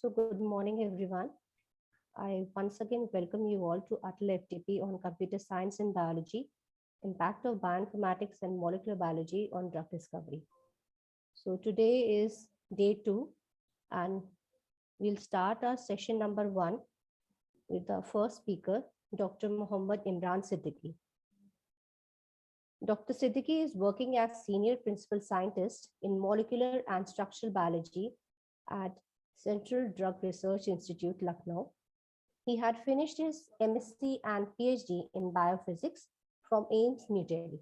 So good morning, everyone. I once again welcome you all to ATL FTP on computer science and biology, impact of bioinformatics and molecular biology on drug discovery. So today is day 2, and we'll start our session number 1 with the first speaker, Dr. Muhammad Imran Siddiqui. Dr. Siddiqui is working as senior principal scientist in molecular and structural biology at Central Drug Research Institute, Lucknow. He had finished his MSc and PhD in biophysics from AIMS, New Delhi.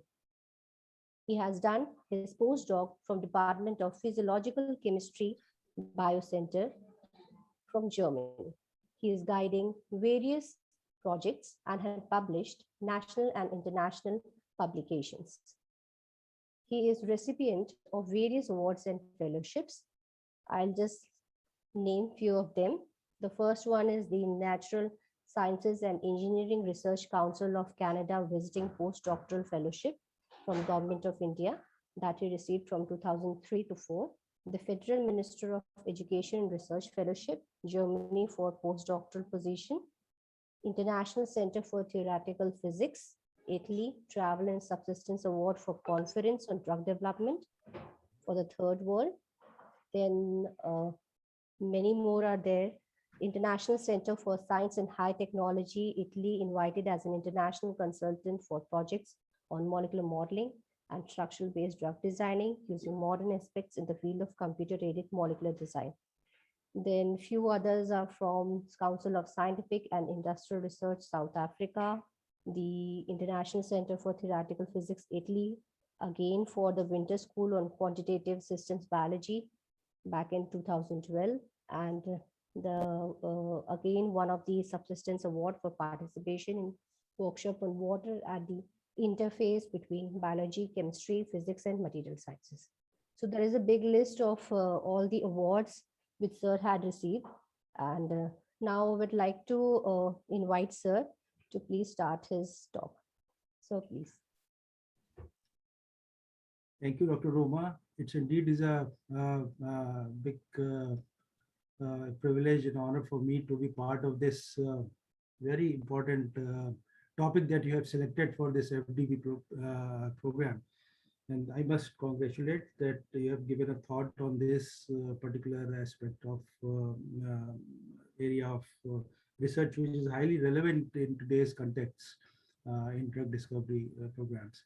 He has done his postdoc from Department of Physiological Chemistry, Biocenter from Germany. He is guiding various projects and had published national and international publications. He is recipient of various awards and fellowships. I'll just name few of them. The first one is the Natural Sciences and Engineering Research Council of Canada Visiting Postdoctoral Fellowship from Government of India that he received from 2003 to 4. The Federal Minister of Education and Research Fellowship, Germany for postdoctoral position. International Center for Theoretical Physics, Italy, Travel and Subsistence Award for Conference on Drug Development for the Third World. Then many more are there. International Center for Science and High Technology, Italy, invited as an international consultant for projects on molecular modeling and structural-based drug designing using modern aspects in the field of computer-aided molecular design. Then few others are from Council of Scientific and Industrial Research, South Africa, the International Center for Theoretical Physics, Italy, again for the Winter School on Quantitative Systems Biology back in 2012, and again one of the Subsistence Award for participation in workshop on water at the interface between biology, chemistry, physics, and material sciences. So there is a big list of all the awards which Sir had received. And now I would like to invite Sir to please start his talk. So please. Thank you, Dr. Roma. It's indeed is a big privilege and honor for me to be part of this very important topic that you have selected for this FDP program. And I must congratulate that you have given a thought on this particular aspect of area of research, which is highly relevant in today's context in drug discovery programs.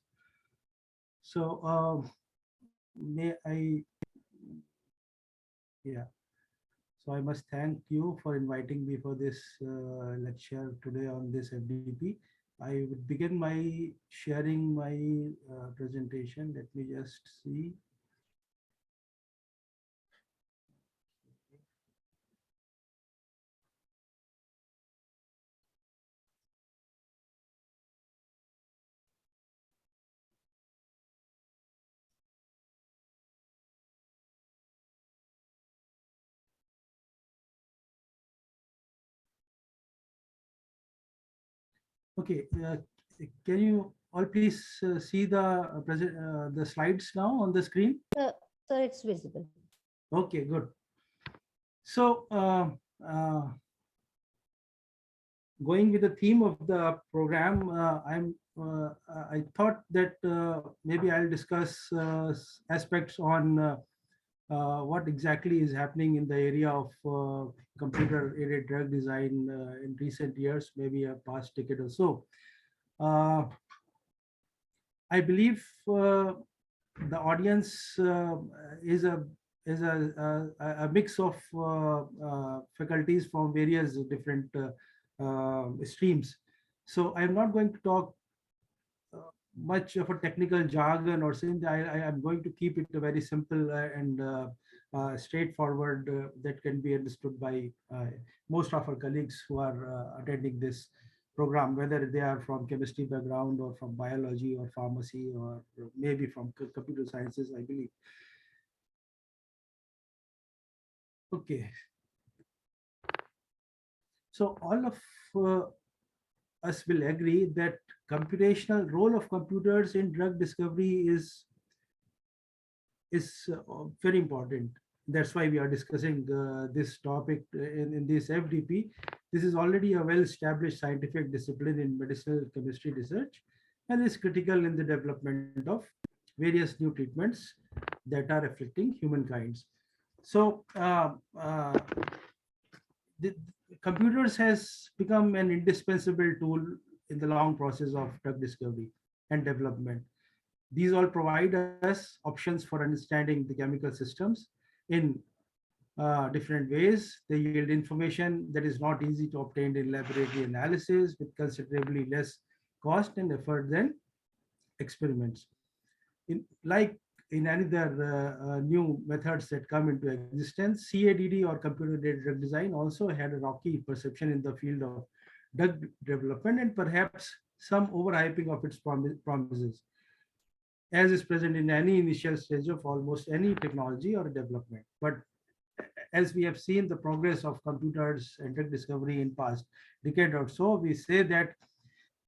So So I must thank you for inviting me for this lecture today on this FDP. I would begin my sharing my presentation. Let me just see. Okay, can you all please see the slides now on the screen? Sir, it's visible. Okay, good. So going with the theme of the program, I thought that maybe I'll discuss aspects on what exactly is happening in the area of computer-aided drug design in recent years, maybe a past decade or so. I believe the audience is a mix of faculties from various different streams. So I'm not going to talk much of a technical jargon or something. I am going to keep it very simple and straightforward that can be understood by most of our colleagues who are attending this program, whether they are from chemistry background or from biology or pharmacy or maybe from computer sciences, I believe. Okay. So all of us will agree that computational role of computers in drug discovery is very important. That's why we are discussing this topic in this FDP. This is already a well-established scientific discipline in medicinal chemistry research and is critical in the development of various new treatments that are affecting humankind. So, the computers has become an indispensable tool in the long process of drug discovery and development. These all provide us options for understanding the chemical systems in different ways. They yield information that is not easy to obtain in laboratory analysis with considerably less cost and effort than experiments. Like in another new methods that come into existence, CADD or computer-aided drug design also had a rocky perception in the field of drug development and perhaps some overhyping of its promises, as is present in any initial stage of almost any technology or development. But as we have seen the progress of computers and drug discovery in past decade or so, we say that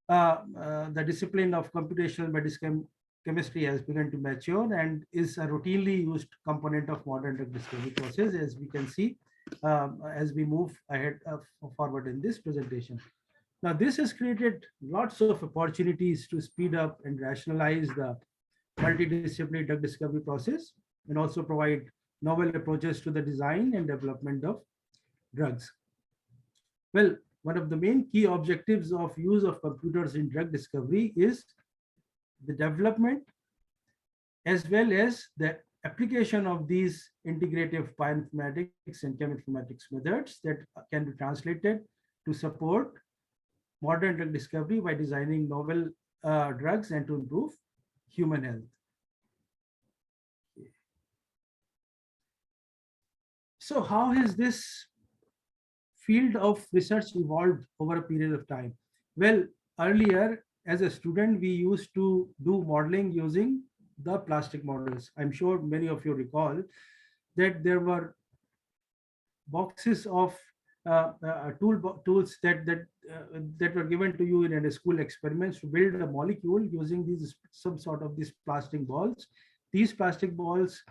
the discipline of computational medicine chemistry has begun to mature and is a routinely used component of modern drug discovery process, as we can see as we move ahead forward in this presentation. Now, this has created lots of opportunities to speed up and rationalize the multidisciplinary drug discovery process and also provide novel approaches to the design and development of drugs. Well, one of the main key objectives of use of computers in drug discovery is the development as well as the application of these integrative bioinformatics and cheminformatics methods that can be translated to support modern drug discovery by designing novel drugs and to improve human health. So how has this field of research evolved over a period of time? Well, earlier as a student, we used to do modeling using the plastic models. I'm sure many of you recall that there were boxes of tools that were given to you in a school experiments to build a molecule using these some sort of these plastic balls. These plastic balls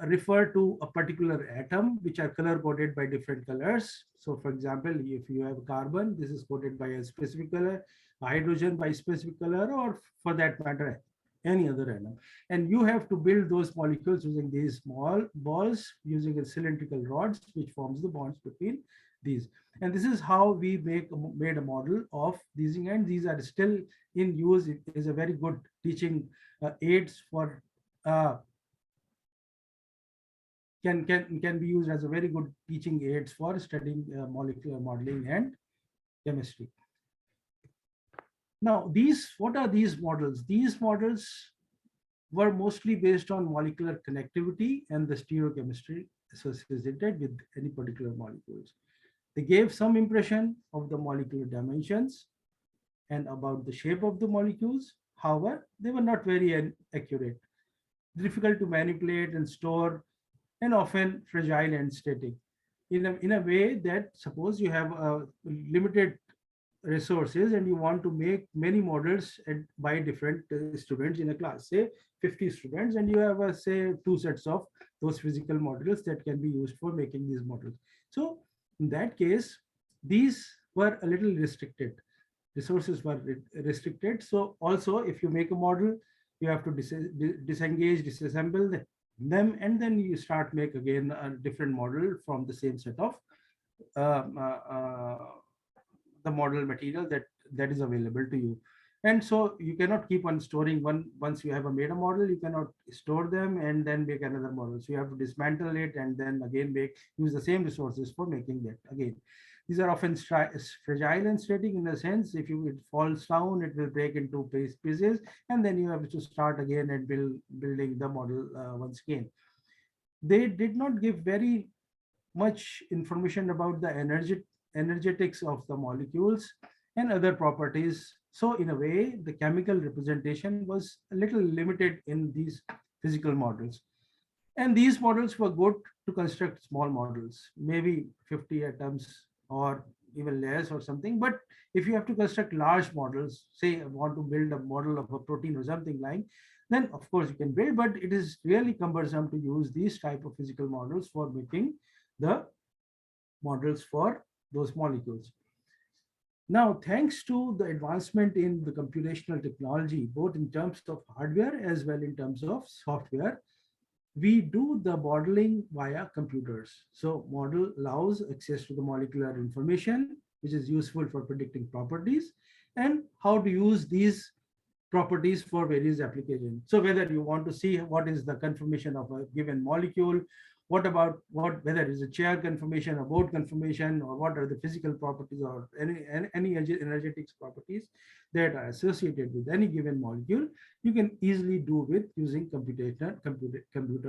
refer to a particular atom which are color coded by different colors. So for example, if you have carbon, this is coded by a specific color, hydrogen by specific color, or for that matter any other atom. And you have to build those molecules using these small balls using a cylindrical rods which forms the bonds between these. And this is how we made a model of these, and these are still in use. It is a very good teaching aids for can be used as a very good teaching aids for studying molecular modeling and chemistry. Now, what are these models? These models were mostly based on molecular connectivity and the stereochemistry associated with any particular molecules. They gave some impression of the molecular dimensions and about the shape of the molecules. However, they were not very accurate, difficult to manipulate and store, and often fragile and static. In a way that suppose you have limited resources and you want to make many models by different students in a class, say 50 students, and you have say 2 sets of those physical models that can be used for making these models. So in that case, these were a little restricted. Resources were restricted. So also if you make a model, you have to disengage, disassemble them, and then you start make again a different model from the same set of the model material that is available to you. And so you cannot keep on storing once you have made a model, you cannot store them and then make another model. So you have to dismantle it and then again use the same resources for making that again. These are often fragile and static in the sense if it falls down, it will break into pieces, and then you have to start again and building the model once again. They did not give very much information about the energetics of the molecules and other properties. So in a way, the chemical representation was a little limited in these physical models. And these models were good to construct small models, maybe 50 atoms or even less or something. But if you have to construct large models, say I want to build a model of a protein or something like, then of course you can build, but it is really cumbersome to use these type of physical models for making the models for those molecules. Now, thanks to the advancement in the computational technology, both in terms of hardware as well in terms of software, we do the modeling via computers. So model allows access to the molecular information, which is useful for predicting properties and how to use these properties for various applications. So whether you want to see what is the conformation of a given molecule, what about whether it's a chair conformation or board conformation, or what are the physical properties or any energetics properties that are associated with any given molecule, you can easily do with using computer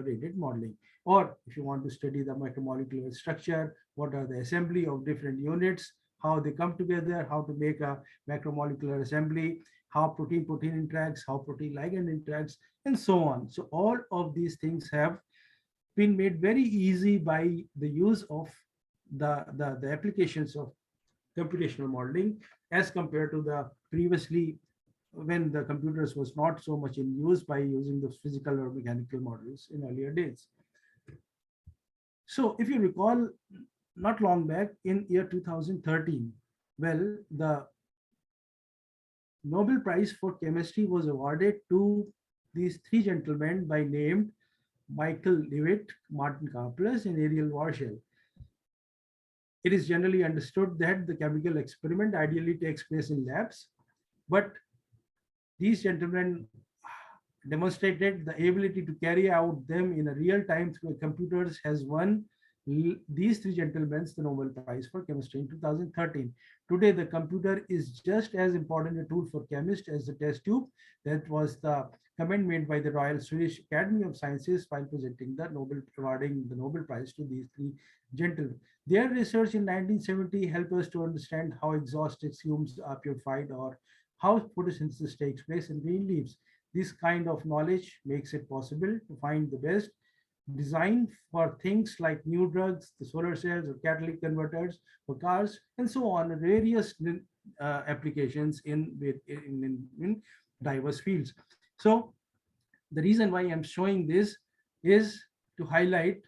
aided modeling. Or if you want to study the macromolecular structure, what are the assembly of different units, how they come together, how to make a macromolecular assembly, how protein interacts, how protein ligand interacts, and so on. So all of these things have been made very easy by the use of the applications of computational modeling as compared to the previously, when the computers was not so much in use, by using those physical or mechanical models in earlier days. So if you recall, not long back in year 2013, well, the Nobel Prize for Chemistry was awarded to these three gentlemen by name Michael Levitt, Martin Karplus, and Ariel Warshel. It is generally understood that the chemical experiment ideally takes place in labs, but these gentlemen demonstrated the ability to carry out them in a real time through computers has won these three gentlemen the Nobel Prize for Chemistry in 2013. Today, the computer is just as important a tool for chemists as the test tube. That was the comment made by the Royal Swedish Academy of Sciences while presenting the Nobel, awarding the Nobel Prize to these three gentlemen. Their research in 1970 helped us to understand how exhaust fumes are purified or how photosynthesis takes place in green leaves. This kind of knowledge makes it possible to find the best design for things like new drugs, the solar cells or catalytic converters for cars, and so on, various applications in diverse fields. So the reason why I'm showing this is to highlight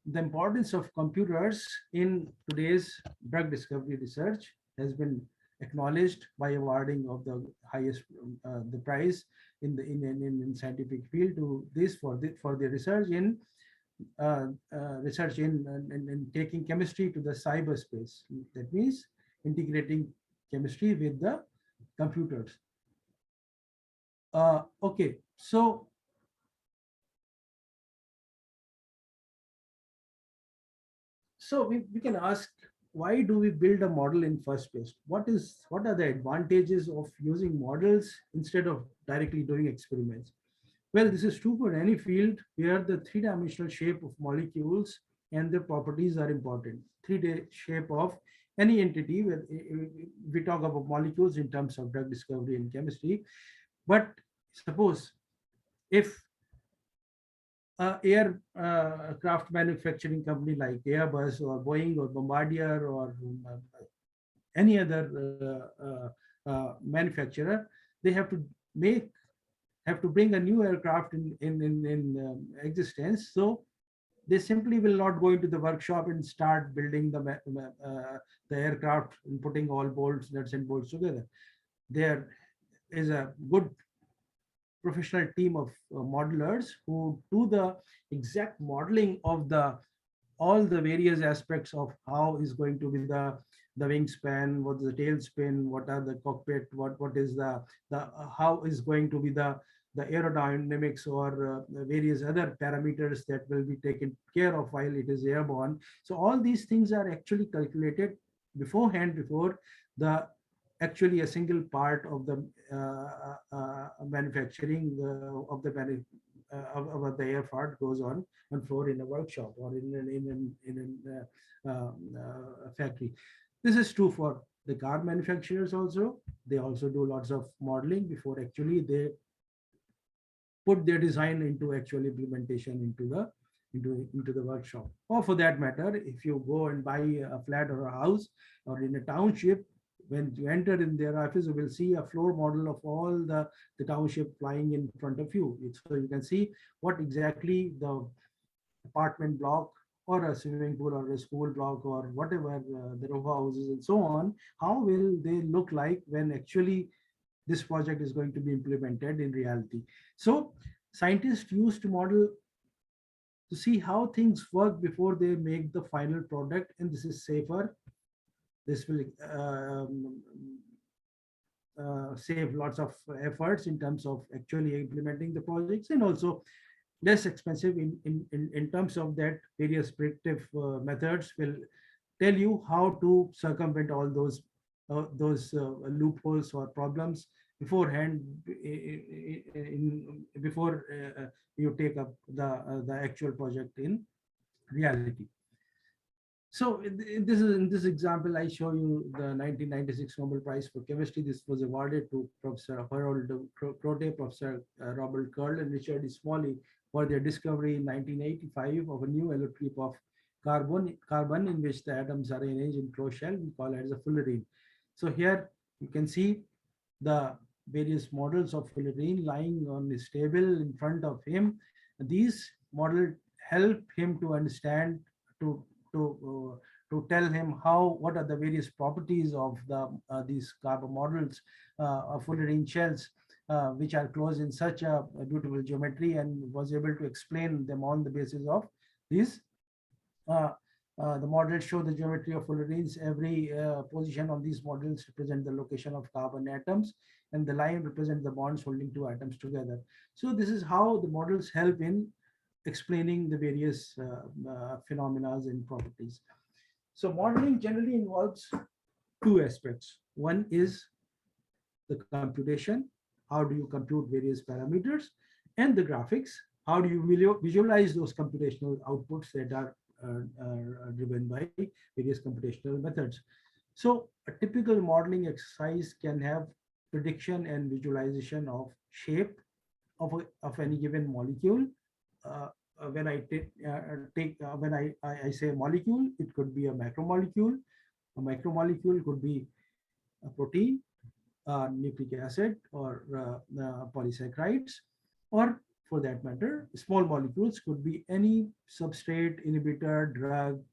the importance of computers in today's drug discovery research has been acknowledged by awarding of the highest the prize in scientific field to this for the research in taking chemistry to the cyberspace. That means integrating chemistry with the computers. Okay, so we can ask, why do we build a model in first place? What are the advantages of using models instead of directly doing experiments? Well, this is true for any field where the three-dimensional shape of molecules and their properties are important. 3D shape of any entity, where we talk about molecules in terms of drug discovery and chemistry. But suppose if aircraft manufacturing company like Airbus or Boeing or Bombardier or any other manufacturer, they make have to bring a new aircraft in existence. So they simply will not go into the workshop and start building the aircraft and putting all bolts, nuts and bolts together. There is a good professional team of modelers who do the exact modeling of all the various aspects of how is going to be the wingspan, what is the tail spin, what are the cockpit, what is the how is going to be the aerodynamics or various other parameters that will be taken care of while it is airborne. So all these things are actually calculated beforehand before the actually a single part of the manufacturing of the aircraft goes on floor in a workshop or in a factory. This is true for the car manufacturers also. They also do lots of modeling before actually they put their design into actual implementation into the into the workshop. Or for that matter, if you go and buy a flat or a house or in a township, when you enter in their office, you will see a floor model of all the township lying in front of you. So you can see what exactly the apartment block or a swimming pool or a school block or whatever, the row houses and so on, how will they look like when actually this project is going to be implemented in reality. So scientists use to model to see how things work before they make the final product, and this is safer. This will save lots of efforts in terms of actually implementing the projects, and also less expensive in terms of that various predictive methods will tell you how to circumvent all those loopholes or problems beforehand, before you take up the actual project in reality. So in this example, I show you the 1996 Nobel Prize for Chemistry. This was awarded to Professor Harold Crote, Professor Robert Curl, and Richard Smalley for their discovery in 1985 of a new allotrope of carbon in which the atoms are arranged in closed shell. We call it as a fullerene. So here you can see the various models of fullerene lying on his table in front of him. These models help him to understand, to tell him what are the various properties of these carbon models of fullerene shells, which are closed in such a beautiful geometry, and was able to explain them on the basis of these. Uh, the models show the geometry of fullerenes. Every position on these models represent the location of carbon atoms, and the line represents the bonds holding two atoms together. So this is how the models help in explaining the various phenomena and properties. So modeling generally involves two aspects. One is the computation. How do you compute various parameters? And the graphics. How do you visualize those computational outputs that are driven by various computational methods? So a typical modeling exercise can have prediction and visualization of shape of any given molecule. When I say molecule, it could be a macromolecule. A macromolecule could be a protein, nucleic acid, or polysaccharides, or for that matter, small molecules could be any substrate, inhibitor, drug,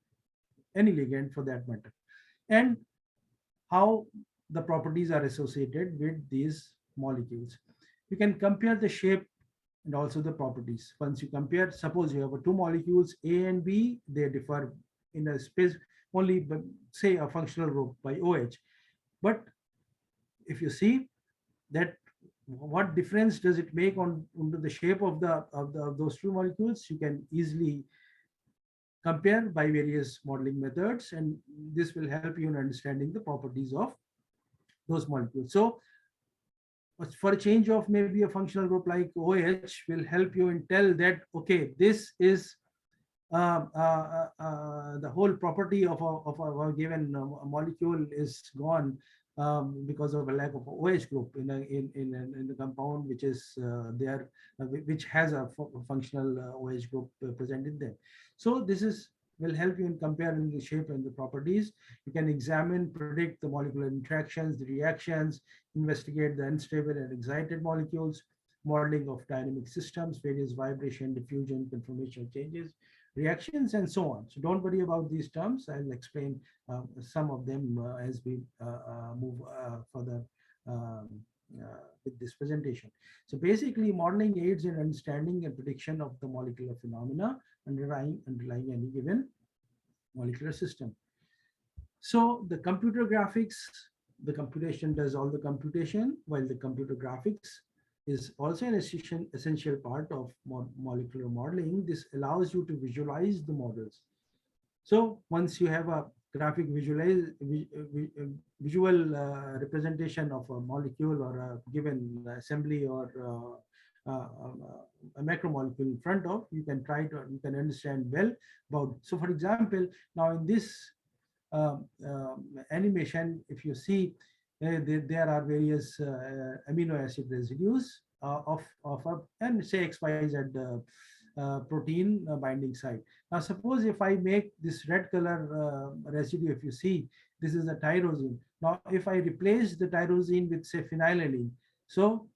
any ligand for that matter, and how the properties are associated with these molecules. You can compare the shape and also the properties. Once you compare, suppose you have two molecules A and B, they differ in a space only, but say a functional group by OH. But if you see that what difference does it make on the shape of those two molecules, you can easily compare by various modeling methods, and this will help you in understanding the properties of those molecules. So for a change of maybe a functional group like OH will help you and tell that, okay, this is the whole property of a given molecule is gone because of a lack of OH group in the compound which is there, which has a functional OH group present in there. So this will help you in comparing the shape and the properties. You can examine, predict the molecular interactions, the reactions, investigate the unstable and excited molecules, modeling of dynamic systems, various vibration, diffusion, conformational changes, reactions, and so on. So don't worry about these terms. I'll explain some of them as we move further with this presentation. So basically, modeling aids in understanding and prediction of the molecular phenomena underlying any given molecular system. So the computer graphics, the computation does all the computation, while the computer graphics is also an essential part of molecular modeling. This allows you to visualize the models. So once you have a graphic visual representation of a molecule or a given assembly or a macromolecule in front of, you can understand well about. So for example, now in this animation, if you see, there are various amino acid residues and say XYZ protein binding site. Now, suppose if I make this red color residue, if you see, this is a tyrosine. Now, if I replace the tyrosine with, say, phenylalanine, so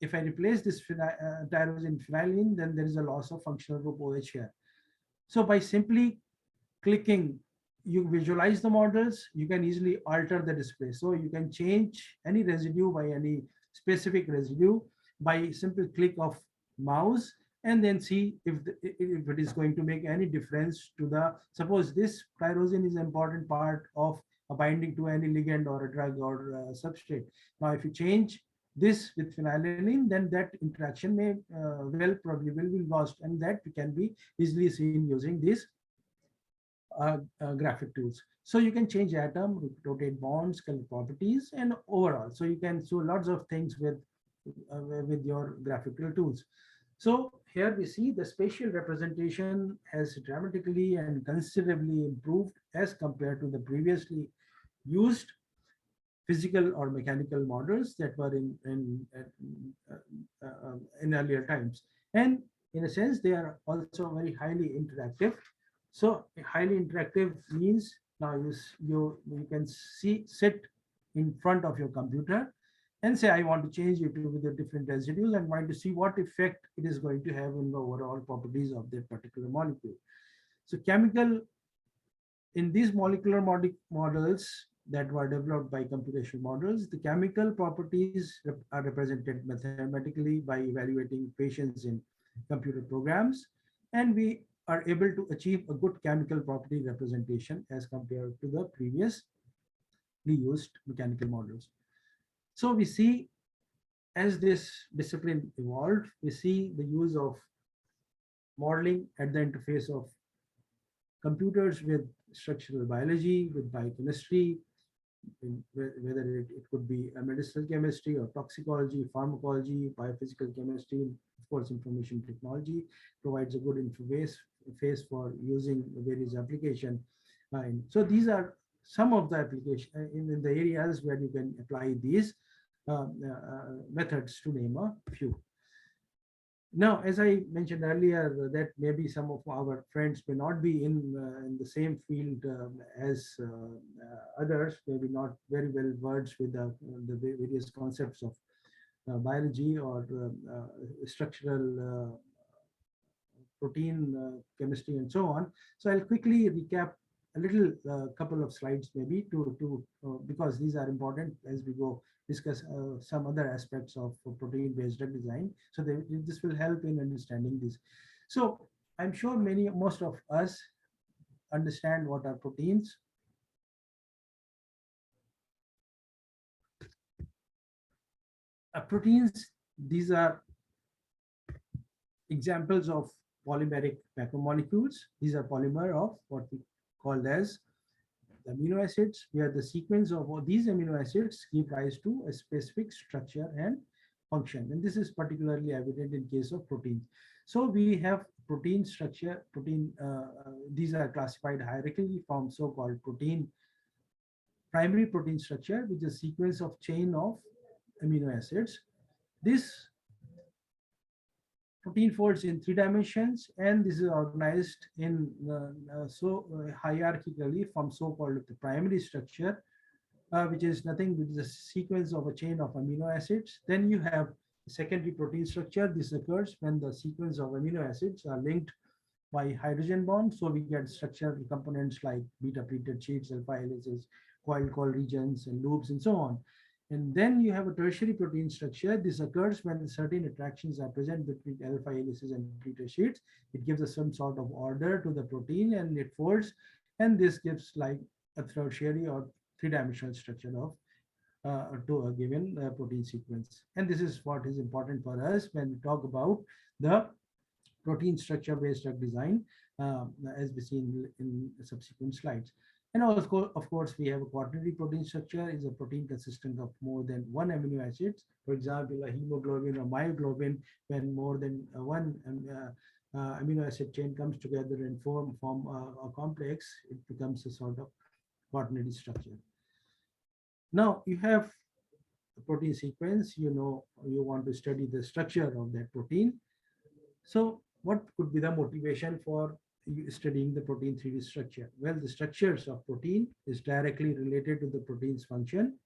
if I replace this tyrosine phenylalanine, then there is a loss of functional group OH here. So by simply clicking, you visualize the models, you can easily alter the display. So you can change any residue by any specific residue by simple click of mouse, and then see if it is going to make any difference to the, suppose this tyrosine is an important part of a binding to any ligand or a drug or substrate. Now, if you change this with phenylalanine, then that interaction may well probably will be lost, and that can be easily seen using these graphic tools. So you can change atom, rotate bonds, color properties, and overall. So you can do lots of things with your graphical tools. So here we see the spatial representation has dramatically and considerably improved as compared to the previously used physical or mechanical models that were in earlier times. And in a sense, they are also very highly interactive. So highly interactive means now you can sit in front of your computer and say, I want to change it with the different residues and want to see what effect it is going to have in the overall properties of that particular molecule. So chemical, in these molecular models that were developed by computational models, the chemical properties are represented mathematically by evaluating patients in computer programs, and we are able to achieve a good chemical property representation as compared to the previously used mechanical models. So we see, as this discipline evolved, we see the use of modeling at the interface of computers with structural biology, with biochemistry, whether it could be a medicinal chemistry or toxicology, pharmacology, biophysical chemistry. Of course, information technology provides a good interface for using various application. So these are some of the application in the areas where you can apply these methods, to name a few. Now, as I mentioned earlier, that maybe some of our friends may not be in the same field as others, maybe not very well versed with the various concepts of biology or structural protein chemistry and so on. So I'll quickly recap a little couple of slides maybe to because these are important as we go discuss some other aspects of protein-based drug design. So this will help in understanding this. So I'm sure most of us understand what are proteins. Proteins, these are examples of polymeric macromolecules. These are polymer of what we call as amino acids, where the sequence of all these amino acids give rise to a specific structure and function. And this is particularly evident in case of proteins. So we have protein structure, these are classified hierarchically from so-called primary protein structure, which is a sequence of chain of amino acids. This protein folds in 3 dimensions, and this is organized in hierarchically from so-called the primary structure, which is nothing but the sequence of a chain of amino acids. Then you have secondary protein structure. This occurs when the sequence of amino acids are linked by hydrogen bonds. So we get structural components like beta pleated sheets, alpha helices, coil regions, and loops, and so on. And then you have a tertiary protein structure. This occurs when certain attractions are present between alpha helices and pleated sheets. It gives us some sort of order to the protein and it folds. And this gives like a tertiary or 3-dimensional structure of to a given protein sequence. And this is what is important for us when we talk about the protein structure-based drug design, as we see in subsequent slides. And also, of course, we have a quaternary protein structure. Is a protein consisting of more than 1 amino acids. For example, a hemoglobin or myoglobin, when more than one amino acid chain comes together and form a complex, it becomes a sort of quaternary structure. Now you have a protein sequence. You know you want to study the structure of that protein. So what could be the motivation for studying the protein 3D structure? Well, the structures of protein is directly related to the protein's function,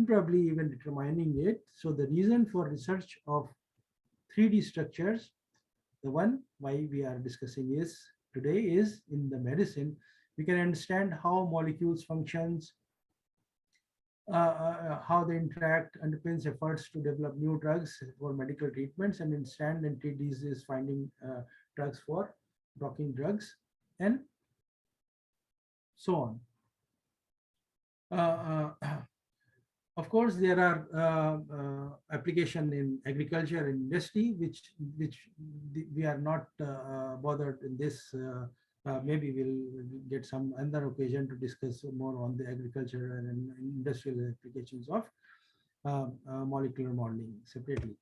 probably even determining it. So the reason for research of 3D structures, the one why we are discussing is today, is in the medicine, we can understand how molecules functions, how they interact, underpins efforts to develop new drugs for medical treatments, and understand and treat diseases, finding drugs for blocking drugs, and so on. Uh, of course, there are application in agriculture and industry, which we are not bothered in this. Maybe we'll get some other occasion to discuss more on the agriculture and industrial applications of molecular modeling separately.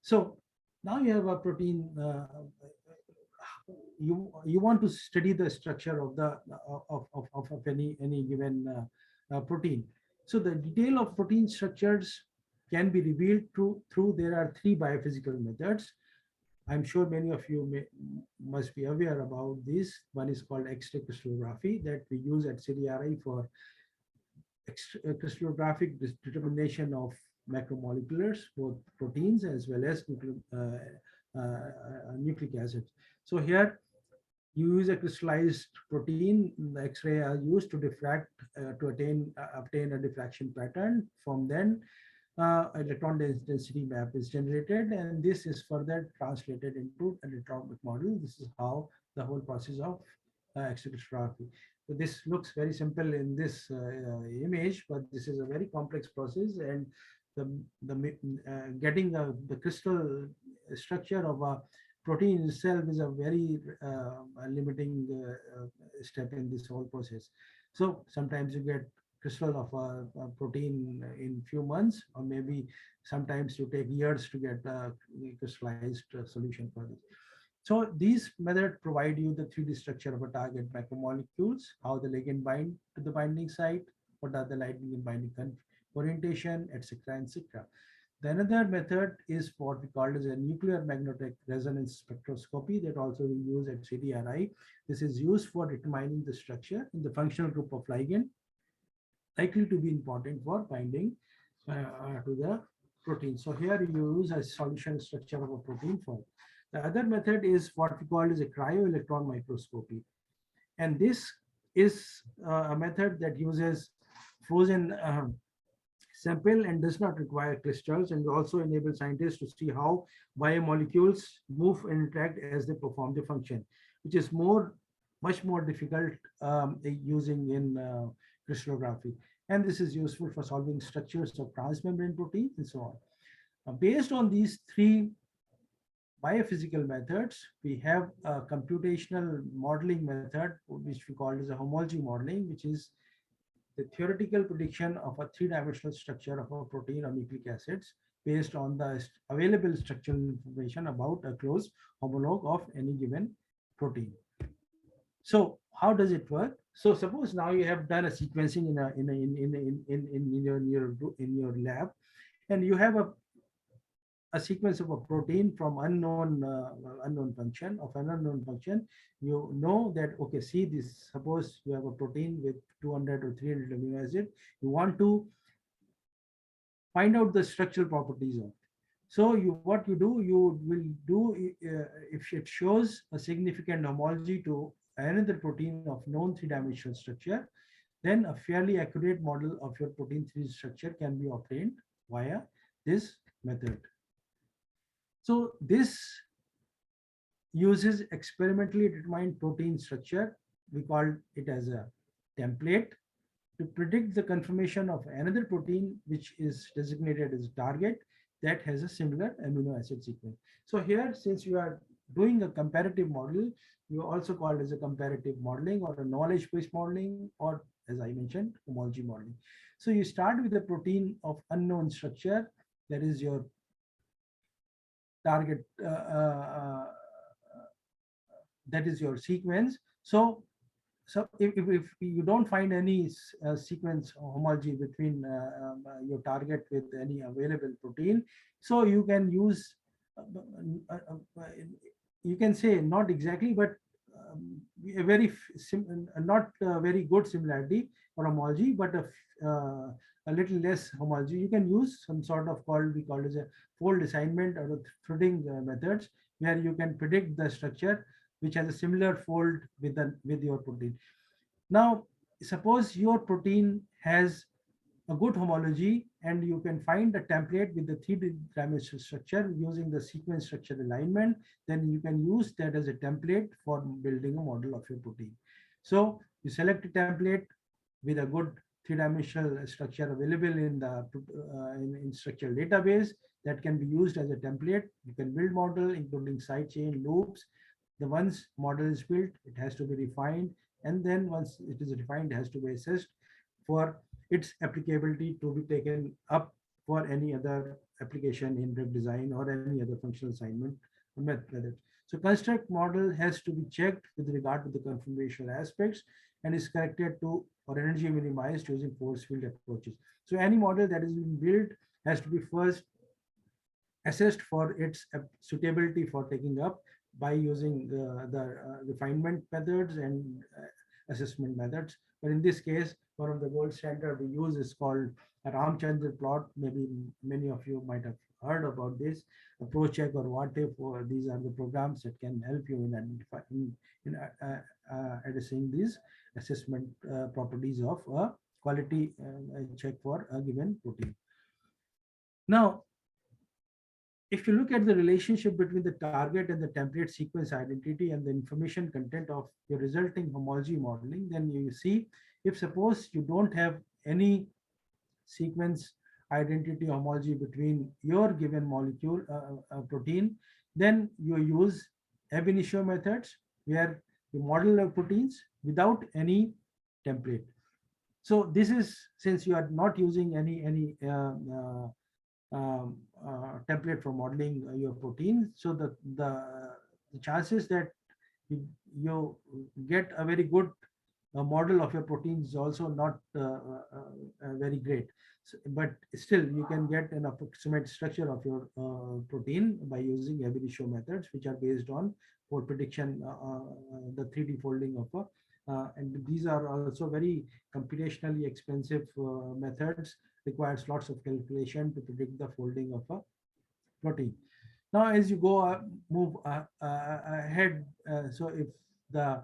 So now you have a protein. You want to study the structure of the of any given protein. So the detail of protein structures can be revealed through there are three biophysical methods. I'm sure many of you must be aware about this. One is called X-ray crystallography that we use at CDRI for crystallographic determination of macromoleculars, both proteins as well as nucleic acids. So here you use a crystallized protein. The X-ray are used to diffract to obtain a diffraction pattern. From then, electron density map is generated, and this is further translated into an atomic model. This is how the whole process of X-ray crystallography. So this looks very simple in this image, but this is a very complex process, and getting the crystal structure of a protein itself is a very limiting step in this whole process. So sometimes you get crystal of a protein in few months, or maybe sometimes you take years to get a crystallized solution for this. So these methods provide you the 3D structure of a target macromolecules, how the ligand bind to the binding site, what are the ligand binding orientation, etc., etc. The another method is what we call as a nuclear magnetic resonance spectroscopy that also we use at CDRI. This is used for determining the structure in the functional group of ligand likely to be important for binding to the protein. So here you use a solution structure of a protein form. The other method is what we call as a cryo-electron microscopy. And this is a method that uses frozen sample and does not require crystals, and also enable scientists to see how biomolecules move and interact as they perform the function, which is much more difficult using in crystallography. And this is useful for solving structures of transmembrane proteins and so on. Based on these three biophysical methods, we have a computational modeling method, which we call as a homology modeling, which is the theoretical prediction of a three-dimensional structure of a protein or nucleic acids based on the available structural information about a close homologue of any given protein. So how does it work? So suppose now you have done a sequencing in your lab, and you have a sequence of a protein from unknown function of an unknown function. You know that, okay, see this, suppose you have a protein with 200 or 300 amino acid. You want to find out the structural properties of it. So what you do, you will do if it shows a significant homology to another protein of known three-dimensional structure, then a fairly accurate model of your protein 3D structure can be obtained via this method. So this uses experimentally determined protein structure. We call it as a template to predict the conformation of another protein, which is designated as a target that has a similar amino acid sequence. So here, since you are doing a comparative model, you also call it as a comparative modeling or a knowledge-based modeling, or as I mentioned, homology modeling. So you start with a protein of unknown structure, that is your target, that is your sequence. So if you don't find any sequence homology between your target with any available protein, so you can use you can say not exactly, but a not a very good similarity or homology, but a little less homology. You can use some sort of we call it as a fold assignment or a threading methods, where you can predict the structure which has a similar fold with your protein. Now, suppose your protein has a good homology and you can find a template with the three-dimensional structure using the sequence structure alignment, then you can use that as a template for building a model of your protein. So you select a template with a good three-dimensional structure available in the in structural database that can be used as a template. You can build model including side chain loops. The once model is built, it has to be refined, and then once it is refined, it has to be assessed for its applicability to be taken up for any other application in drug design or any other functional assignment method. So construct model has to be checked with regard to the conformational aspects and is corrected to or energy minimized using force field approaches. So any model that is being built has to be first assessed for its suitability for taking up by using the refinement methods and assessment methods. But in this case, one of the gold standard we use is called a Ramchandra plot. Maybe many of you might have heard about this. ProCheck or what if, or these are the programs that can help you in identifying addressing these assessment properties of a quality check for a given protein. Now, if you look at the relationship between the target and the template sequence identity and the information content of your resulting homology modeling, then you see if suppose you don't have any sequence identity homology between your given molecule protein, then you use ab initio methods where you model the proteins without any template. So this is, since you are not using any template for modeling your protein. So the chances that you get a very good model of your protein is also not very great. So, but still, you can get an approximate structure of your protein by using ab initio methods, which are based on for prediction, the 3D folding of a and these are also very computationally expensive methods, requires lots of calculation to predict the folding of a protein. Now, as you go move ahead, so if the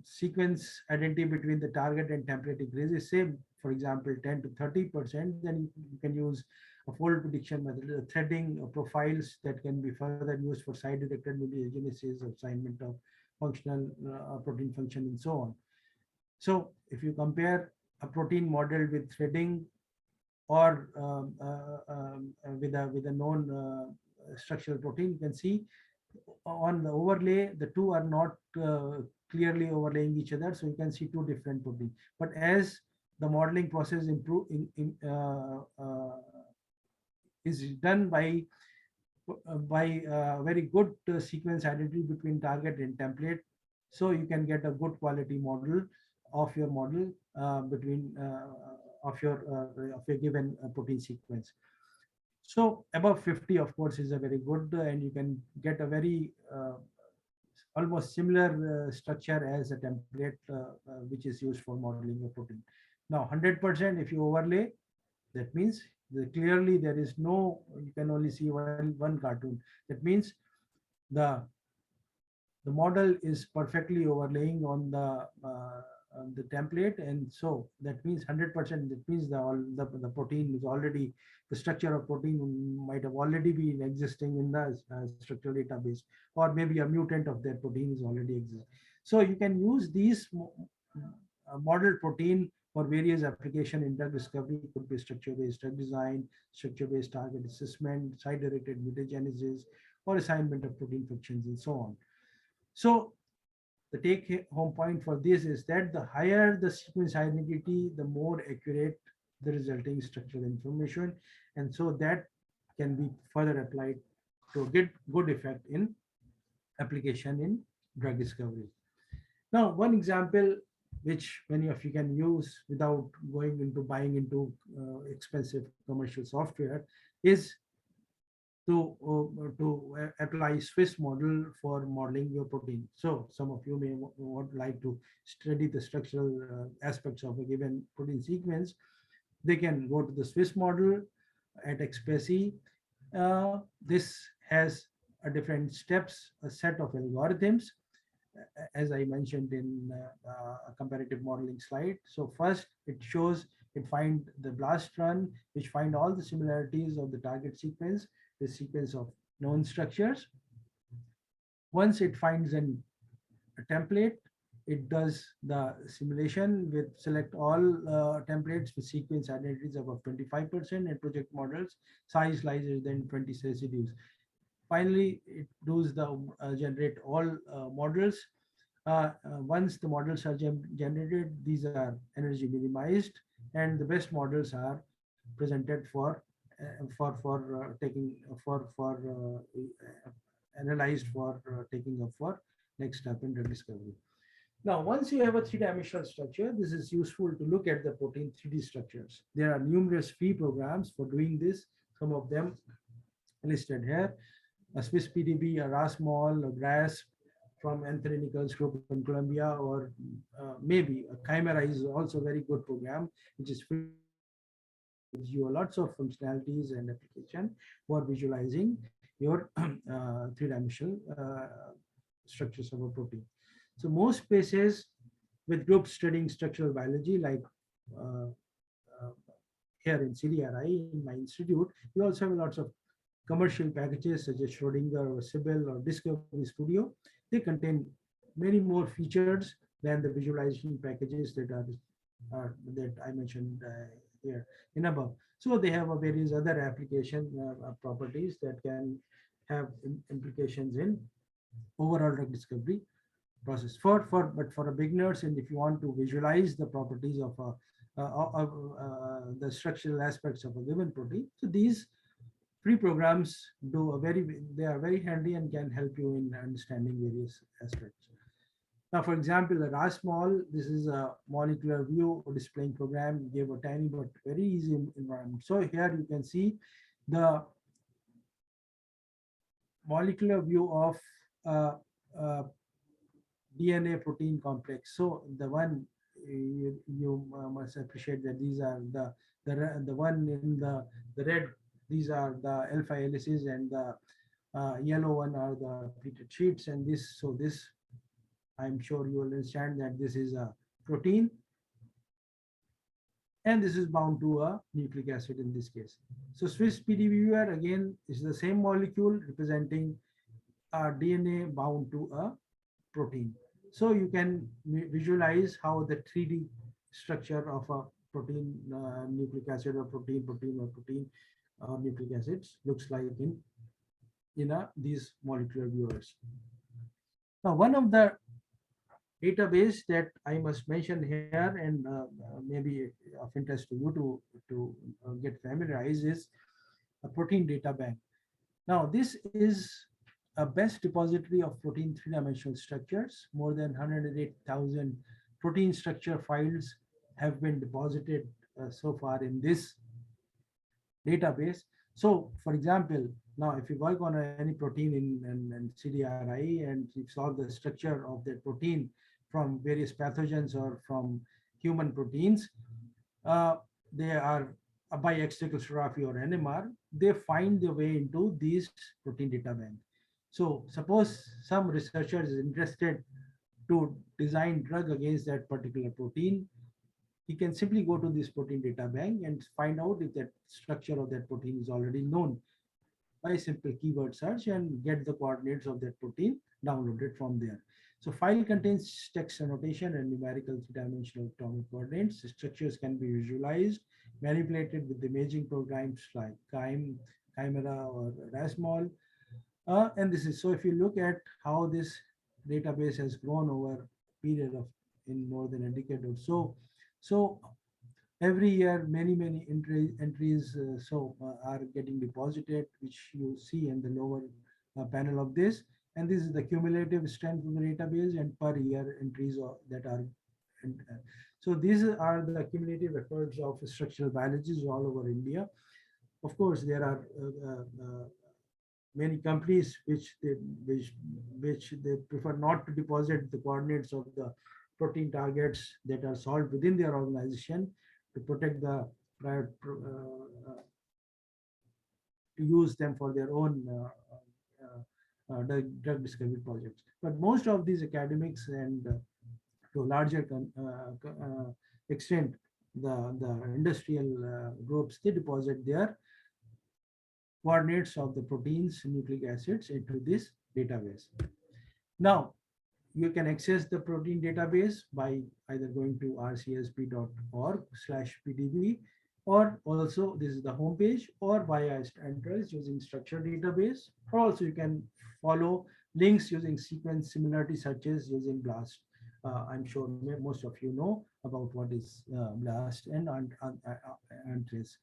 sequence identity between the target and template increases, say for example 10 to 30%, then you can use a fold prediction method, threading profiles that can be further used for side-directed mutagenesis, assignment of functional protein function, and so on. So if you compare a protein model with threading or with a known structural protein, you can see on the overlay, the two are not clearly overlaying each other. So you can see two different proteins. But as the modeling process is done by very good sequence identity between target and template, so you can get a good quality model of your model between of your given protein sequence. So above 50, of course, is a very good, and you can get a very almost similar structure as a template which is used for modeling a protein. Now, 100%, if you overlay, that means clearly there is no, you can only see one cartoon. That means the model is perfectly overlaying on the template, and so that means 100%. That means the protein is already, the structure of protein might have already been existing in the structural database, or maybe a mutant of that protein is already existing. So you can use these model protein for various application in drug discovery. Could be structure-based drug design, structure-based target assessment, side-directed mutagenesis, or assignment of protein functions, and so on. So the take home point for this is that the higher the sequence identity, the more accurate the resulting structural information. And so that can be further applied to get good effect in application in drug discovery. Now, one example which many of you can use without going into buying into expensive commercial software is to apply Swiss model for modeling your protein. So some of you may would like to study the structural aspects of a given protein sequence. They can go to the Swiss model at XPC. This has a different steps, a set of algorithms, as I mentioned in a comparative modeling slide. So first, it find the blast run, which find all the similarities of the target sequence, the sequence of known structures. Once it finds a template, it does the simulation with select all templates with sequence identities above 25% and project models size larger than 20 residues. Finally, it does the generate all models. Once the models are generated, these are energy minimized, and the best models are presented for taking analyzed for taking up for next step in drug discovery. Now, once you have a three-dimensional structure, this is useful to look at the protein 3D structures. There are numerous free programs for doing this. Some of them listed here: a Swiss PDB, a RASMOL, a GRASP from Anthony Nichols Group in Colombia, or maybe a Chimera is also a very good program, which is free of charge and gives you lots of functionalities and application for visualizing your three-dimensional structures of a protein. So most spaces with groups studying structural biology, like uh, uh, here in CDRI, in my institute, we also have lots of commercial packages such as Schrodinger or Sybil or Discovery Studio. They contain many more features than the visualization packages that I mentioned here in above. So they have various other application properties that can have implications in overall drug discovery process. But for a beginners, and if you want to visualize the properties of the structural aspects of a given protein, so these free programs they are very handy and can help you in understanding various aspects. Now, for example, the RASMOL, this is a molecular view displaying program, gave a tiny but very easy environment. So here you can see the molecular view of uh, uh, DNA protein complex. So the one you must appreciate that these are the one in the red. These are the alpha helices, and the yellow one are the pleated sheets. And this, I'm sure you will understand that this is a protein, and this is bound to a nucleic acid in this case. So Swiss PDB again is the same molecule representing a DNA bound to a protein. So you can visualize how the 3D structure of a protein, nucleic acid, or protein nucleic acids looks like in these molecular viewers. Now, one of the database that I must mention here, and maybe of interest to you to get familiarized, is a protein data bank. Now, this is a best depository of protein three-dimensional structures. More than 108,000 protein structure files have been deposited so far in this database. So, for example, now if you work on any protein in CDRI and you solve the structure of that protein from various pathogens or from human proteins, uh, they are by extracrystallography or NMR, they find their way into these protein data bank. So suppose some researcher is interested to design drug against that particular protein, he can simply go to this protein data bank and find out if that structure of that protein is already known by simple keyword search and get the coordinates of that protein downloaded from there. So file contains text annotation and numerical three-dimensional atomic coordinates. The structures can be visualized, manipulated with imaging programs like Chimera or RASMOL. And this is so if you look at how this database has grown over a period of in more than a decade or so. So every year many entries are getting deposited, which you see in the lower panel of this, and this is the cumulative strength of the database and per year entries that are so these are the cumulative records of structural biologists all over India. Of course there are many companies which they prefer not to deposit the coordinates of the protein targets that are solved within their organization to protect the private to use them for their own drug discovery projects. But most of these academics and to a larger extent, the industrial groups, they deposit their coordinates of the proteins, nucleic acids into this database. Now, you can access the protein database by either going to rcsp.org/pdb, or also this is the homepage, or via entrance using structure database, or also you can follow links using sequence similarity searches using BLAST. I'm sure most of you know about what is BLAST and trace.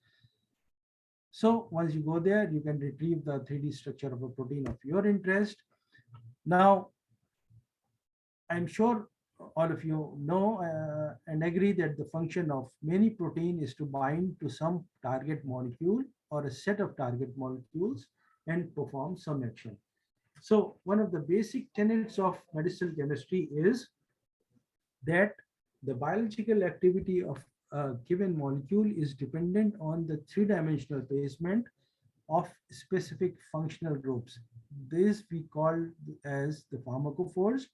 So once you go there, you can retrieve the 3D structure of a protein of your interest. Now, I'm sure all of you know and agree that the function of many protein is to bind to some target molecule or a set of target molecules and perform some action. So one of the basic tenets of medicinal chemistry is that the biological activity of a given molecule is dependent on the three-dimensional placement of specific functional groups. This we call as the pharmacophores,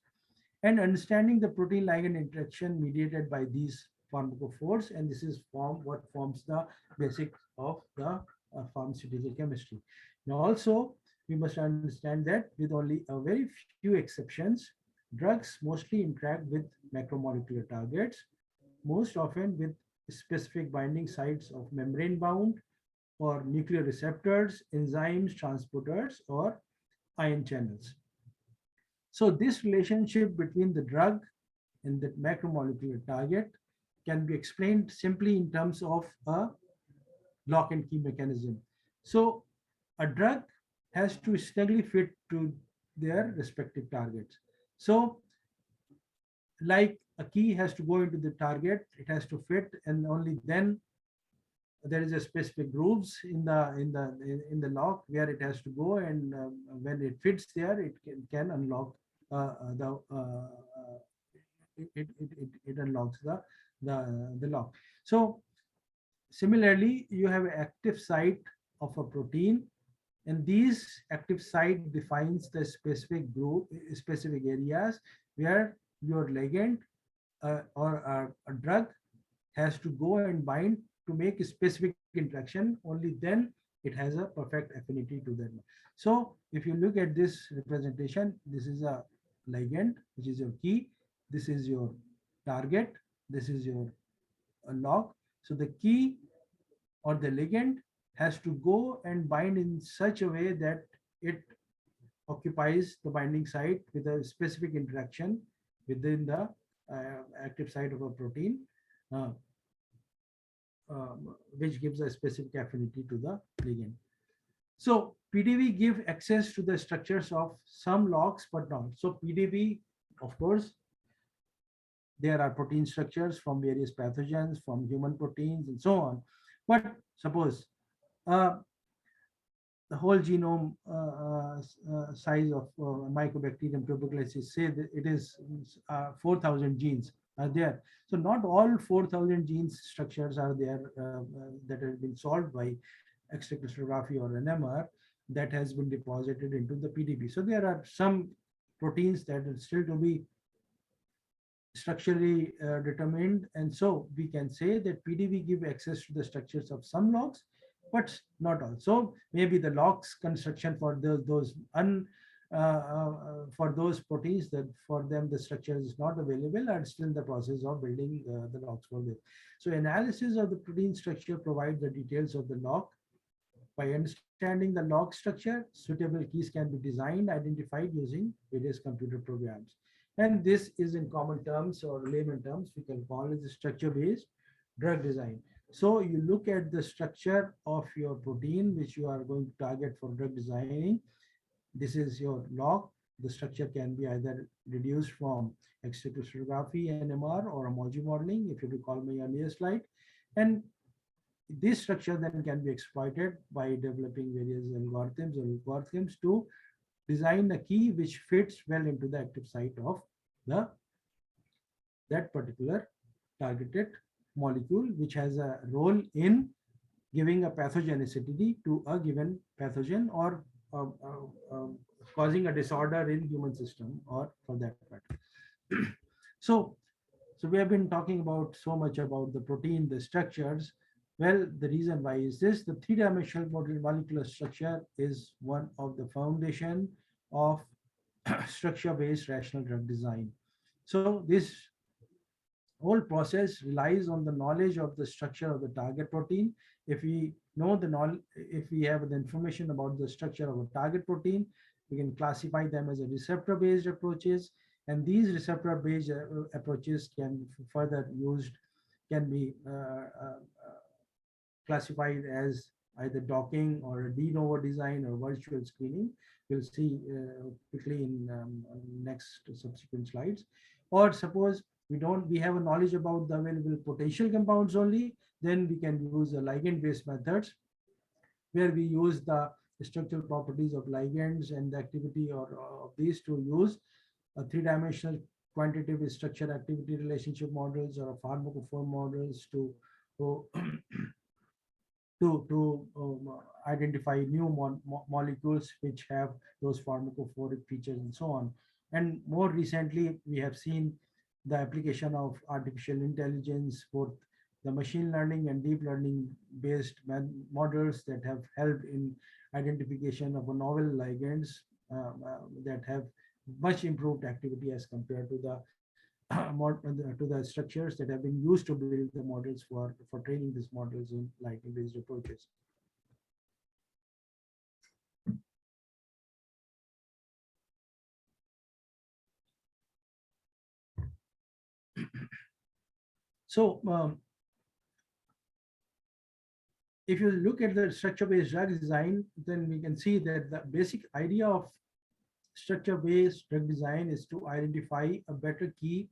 and understanding the protein ligand interaction mediated by these pharmacophores, and this is what forms the basics of the pharmaceutical chemistry. Now also we must understand that with only a very few exceptions, drugs mostly interact with macromolecular targets, most often with specific binding sites of membrane bound or nuclear receptors, enzymes, transporters, or ion channels. So this relationship between the drug and the macromolecular target can be explained simply in terms of a lock and key mechanism. So a drug has to snugly fit to their respective targets. So like a key has to go into the target, it has to fit, and only then there is a specific grooves in the lock where it has to go, and when it fits there, it can unlock the it unlocks the lock. So similarly, you have an active site of a protein, and these active site defines the specific group, specific areas where your ligand or a drug has to go and bind to make a specific interaction. Only then it has a perfect affinity to them. So if you look at this representation, this is a ligand, which is your key. This is your target. This is your lock. So the key or the ligand has to go and bind in such a way that it occupies the binding site with a specific interaction within the active site of a protein, uh, which gives a specific affinity to the ligand. So PDB give access to the structures of some locks, but not. So PDB, of course, there are protein structures from various pathogens, from human proteins, and so on. But suppose uh, the whole genome size of Mycobacterium tuberculosis, say that it is 4,000 genes are there. So not all 4,000 genes structures are there that have been solved by X-ray crystallography or NMR that has been deposited into the PDB. So there are some proteins that are still to be structurally determined, and so we can say that PDB give access to the structures of some locks, but not all. So maybe the locks construction for for those proteins that for them the structure is not available are still in the process of building the locks for this. So analysis of the protein structure provides the details of the lock. By understanding the lock structure, suitable keys can be designed, identified using various computer programs. And this is in common terms or layman terms, we can call it the structure-based drug design. So you look at the structure of your protein, which you are going to target for drug designing. This is your lock. The structure can be either reduced from X-ray crystallography, NMR, or homology modeling, if you recall my earlier slide. And this structure then can be exploited by developing various algorithms to design a key which fits well into the active site of the that particular targeted molecule, which has a role in giving a pathogenicity to a given pathogen, or uh, uh, um, causing a disorder in human system, or for that matter. so so we have been talking about so much about the protein, the structures. Well, the reason why is this: the three-dimensional molecular structure is one of the foundation of structure-based rational drug design. So this whole process relies on the knowledge of the structure of the target protein. If we know the knowledge, if we have the information about the structure of a target protein, we can classify them as a receptor-based approaches, and these receptor-based approaches can further used, can be classified as either docking or a de novo design or virtual screening. We'll see quickly in next subsequent slides. Or suppose we have a knowledge about the available potential compounds only, then we can use the ligand-based methods where we use the structural properties of ligands and the activity or of these to use a three-dimensional quantitative structure activity relationship models or pharmacophore models to identify new molecules which have those pharmacophoric features and so on. And more recently, we have seen the application of artificial intelligence, both the machine learning and deep learning based models that have helped in identification of a novel ligands that have much improved activity as compared to the structures that have been used to build the models for training these models in ligand-based approaches. So if you look at the structure-based drug design, then we can see that the basic idea of structure-based drug design is to identify a better key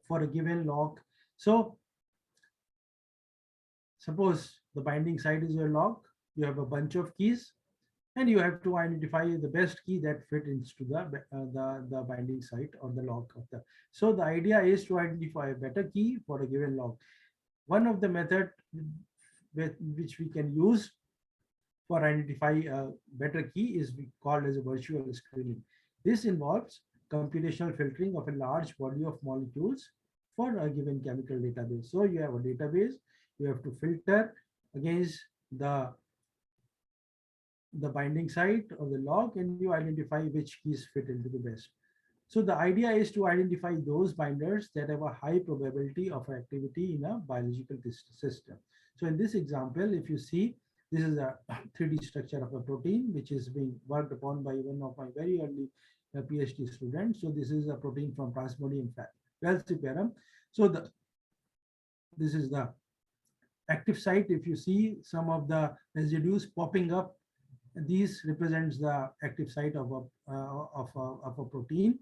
for a given lock. So suppose the binding site is your lock, you have a bunch of keys, and you have to identify the best key that fit into the binding site or the lock of the. So the idea is to identify a better key for a given lock. One of the method which we can use for identify a better key is called as a virtual screening. This involves computational filtering of a large body of molecules for a given chemical database. So you have a database, you have to filter against the binding site of the lock, and you identify which keys fit into the best. So the idea is to identify those binders that have a high probability of activity in a biological system. So in this example, if you see, this is a 3D structure of a protein, which is being worked upon by one of my very early PhD students. So this is a protein from Plasmodium falciparum. So this is the active site. If you see some of the residues popping up, these represents the active site of a protein.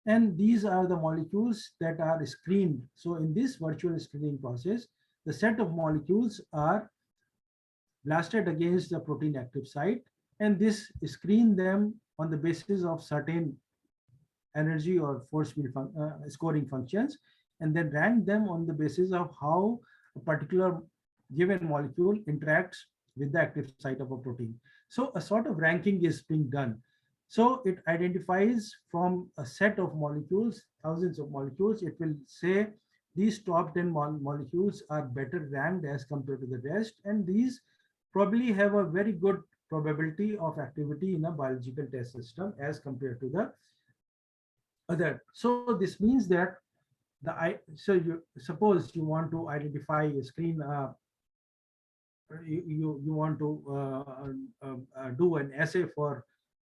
And these are the molecules that are screened. So in this virtual screening process, the set of molecules are blasted against the protein active site, and this screen them on the basis of certain energy or force field scoring functions, and then rank them on the basis of how a particular given molecule interacts with the active site of a protein. So a sort of ranking is being done. So it identifies from a set of molecules, thousands of molecules, it will say these top 10 molecules are better ranked as compared to the rest, and these probably have a very good probability of activity in a biological test system as compared to the other. So this means that so you suppose you want to identify a screen, you want to do an assay for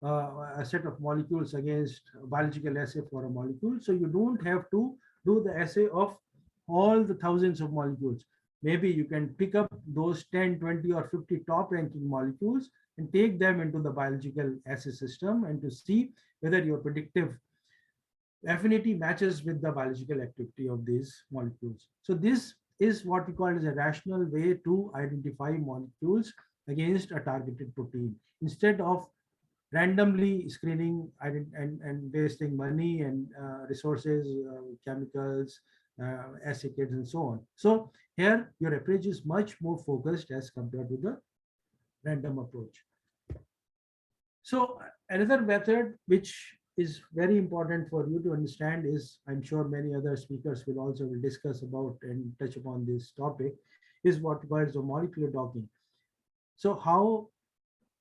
a set of molecules against a biological assay for a molecule. So you don't have to do the assay of all the thousands of molecules. Maybe you can pick up those 10, 20, or 50 top ranking molecules and take them into the biological assay system and to see whether your predictive affinity matches with the biological activity of these molecules. So this is what we call as a rational way to identify molecules against a targeted protein instead of randomly screening and wasting money and resources, chemicals, acid kits, and so on. So here your approach is much more focused as compared to the random approach. So another method which is very important for you to understand is, I'm sure many other speakers will also will discuss about and touch upon this topic, is what calls the molecular docking. So how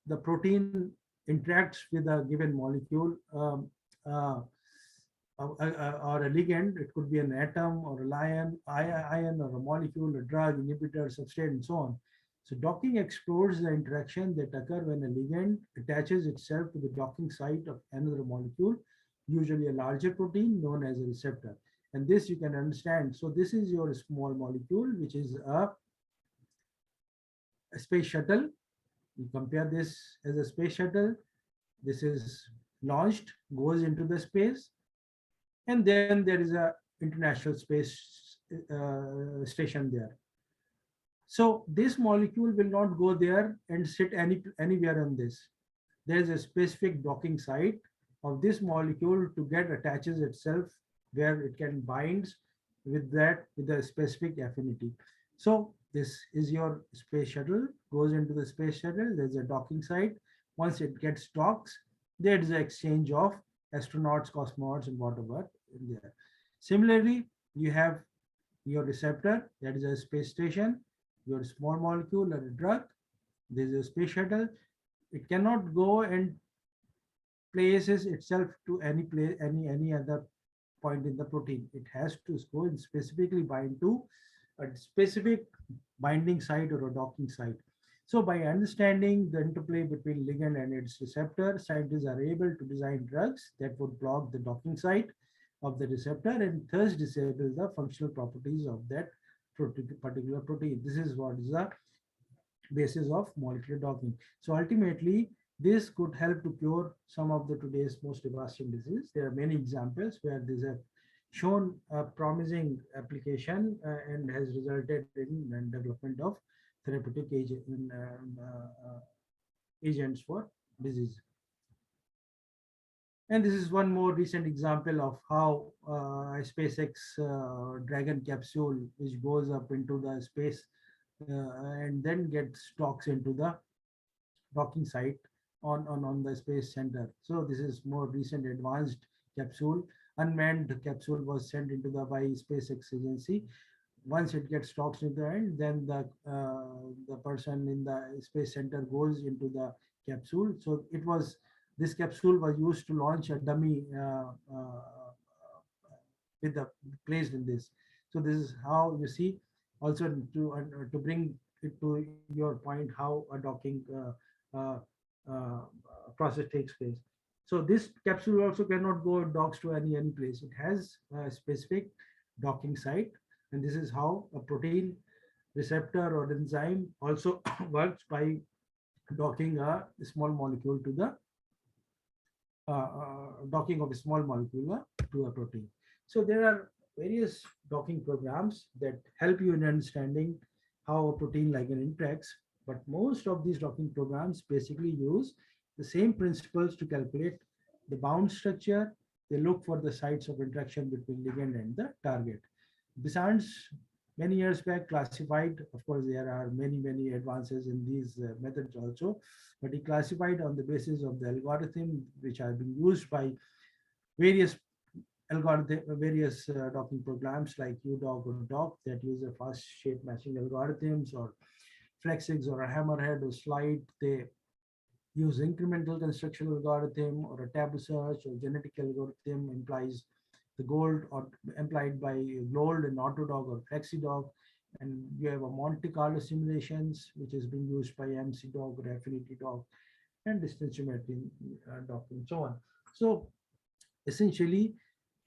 the protein interacts with a given molecule, uh, or a ligand. It could be an atom or a ion or a molecule, a drug, inhibitor, substrate, and so on. So docking explores the interaction that occur when a ligand attaches itself to the docking site of another molecule, usually a larger protein known as a receptor. And this you can understand. So this is your small molecule, which is a space shuttle. You compare this as a space shuttle. This is launched, goes into the space, and then there is a international space station there. So this molecule will not go there and sit anywhere on this. There is a specific docking site of this molecule to get attaches itself where it can binds with that with a specific affinity. So this is your space shuttle, goes into the space shuttle. There's a docking site. Once it gets docked, there is an exchange of astronauts, cosmonauts, and whatever in there. Similarly, you have your receptor, that is a space station, your small molecule or a drug. There is a space shuttle. It cannot go and places itself to any place, any other point in the protein. It has to go and specifically bind to a specific binding site or a docking site. So by understanding the interplay between ligand and its receptor, scientists are able to design drugs that would block the docking site of the receptor and thus disable the functional properties of that particular protein. This is what is the basis of molecular docking. So ultimately, this could help to cure some of the today's most devastating diseases. There are many examples where these have shown a promising application and has resulted in development of therapeutic agents for disease. And this is one more recent example of how SpaceX Dragon capsule, which goes up into the space and then gets docks into the docking site on the space center. So this is more recent advanced capsule. Unmanned capsule was sent into the by SpaceX agency. Once it gets docked in the end, then the person in the space center goes into the capsule. So it was this capsule was used to launch a dummy with the placed in this. So this is how you see also to bring it to your point how a docking uh, uh, process takes place. So this capsule also cannot go docks to any place. It has a specific docking site, and this is how a protein receptor or enzyme also works by docking a small molecule to the docking of a small molecule to a protein. So there are various docking programs that help you in understanding how a protein ligand interacts, but most of these docking programs basically use the same principles to calculate the bound structure. They look for the sites of interaction between ligand and the target. Besides, many years back classified, of course, there are many advances in these methods also, but he classified on the basis of the algorithm which are being used by various various docking programs like UDock or Dock that use a fast shape matching algorithms, or FlexX or a Hammerhead or Slide. They use incremental construction algorithm or a taboo search or genetic algorithm implies the gold or implied by gold and autodog or flexidog. And you have a Monte Carlo simulations, which is being used by MC dog or affinity dog and distance geometry dog and so on. So essentially,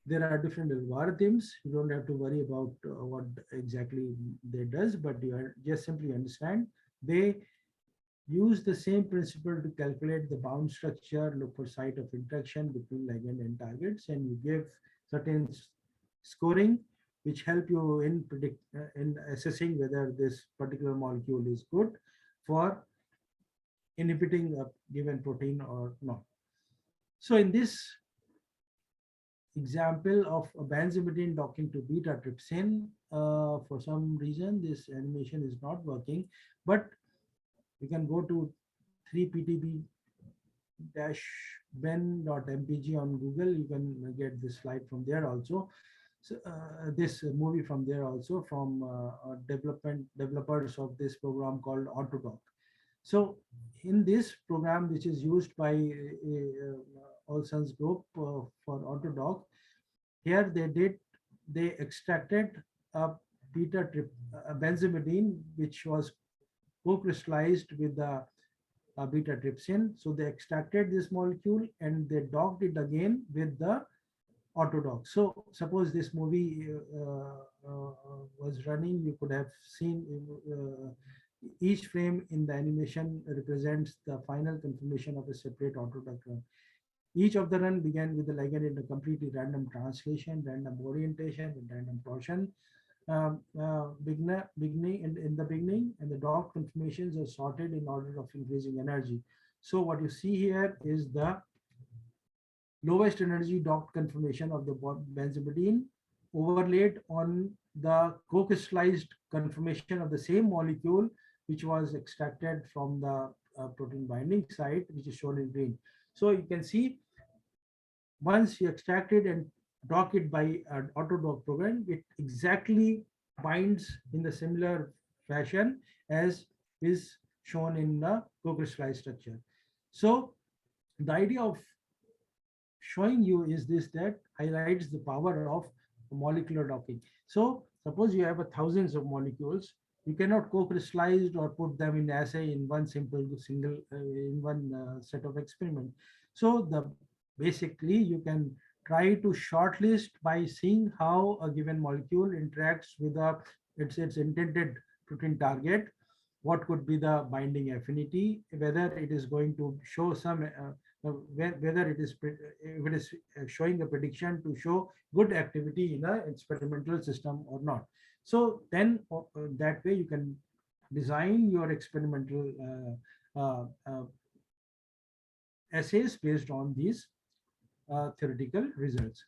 there are different algorithms. You don't have to worry about what exactly they does, but you just simply understand they use the same principle to calculate the bound structure, look for site of interaction between ligand and targets, and you give certain scoring which help you in assessing whether this particular molecule is good for inhibiting a given protein or not. So in this example of a benzimidine docking to beta trypsin, for some reason this animation is not working, but you can go to 3ptb-ben.mpg on Google. You can get this slide from there also. So, this movie from there also, from developers of this program called Autodoc. So in this program, which is used by Olson's group for Autodoc, here they extracted a benzimidine, which was co-crystallized with the beta trypsin. So they extracted this molecule and they docked it again with the Autodoc. So suppose this movie was running, you could have seen each frame in the animation represents the final confirmation of a separate Autodoc run. Each of the run began with the ligand in a completely random translation, random orientation, and random torsion. Beginning in the beginning, and the dock confirmations are sorted in order of increasing energy. So what you see here is the lowest energy docked conformation of the benzimidine overlaid on the co-crystallized conformation of the same molecule, which was extracted from the protein binding site, which is shown in green. So you can see once you extract it and dock it by an Autodoc program, it exactly binds in the similar fashion as is shown in the co-crystallized structure. So the idea of showing you is this, that highlights the power of molecular docking. So suppose you have thousands of molecules, you cannot co-crystallize or put them in assay in one single in one set of experiment. So the basically you can try to shortlist by seeing how a given molecule interacts with its intended protein target, what could be the binding affinity, whether it is going to show some whether it is if it is showing a prediction to show good activity in an experimental system or not. So then that way you can design your experimental assays based on these theoretical results.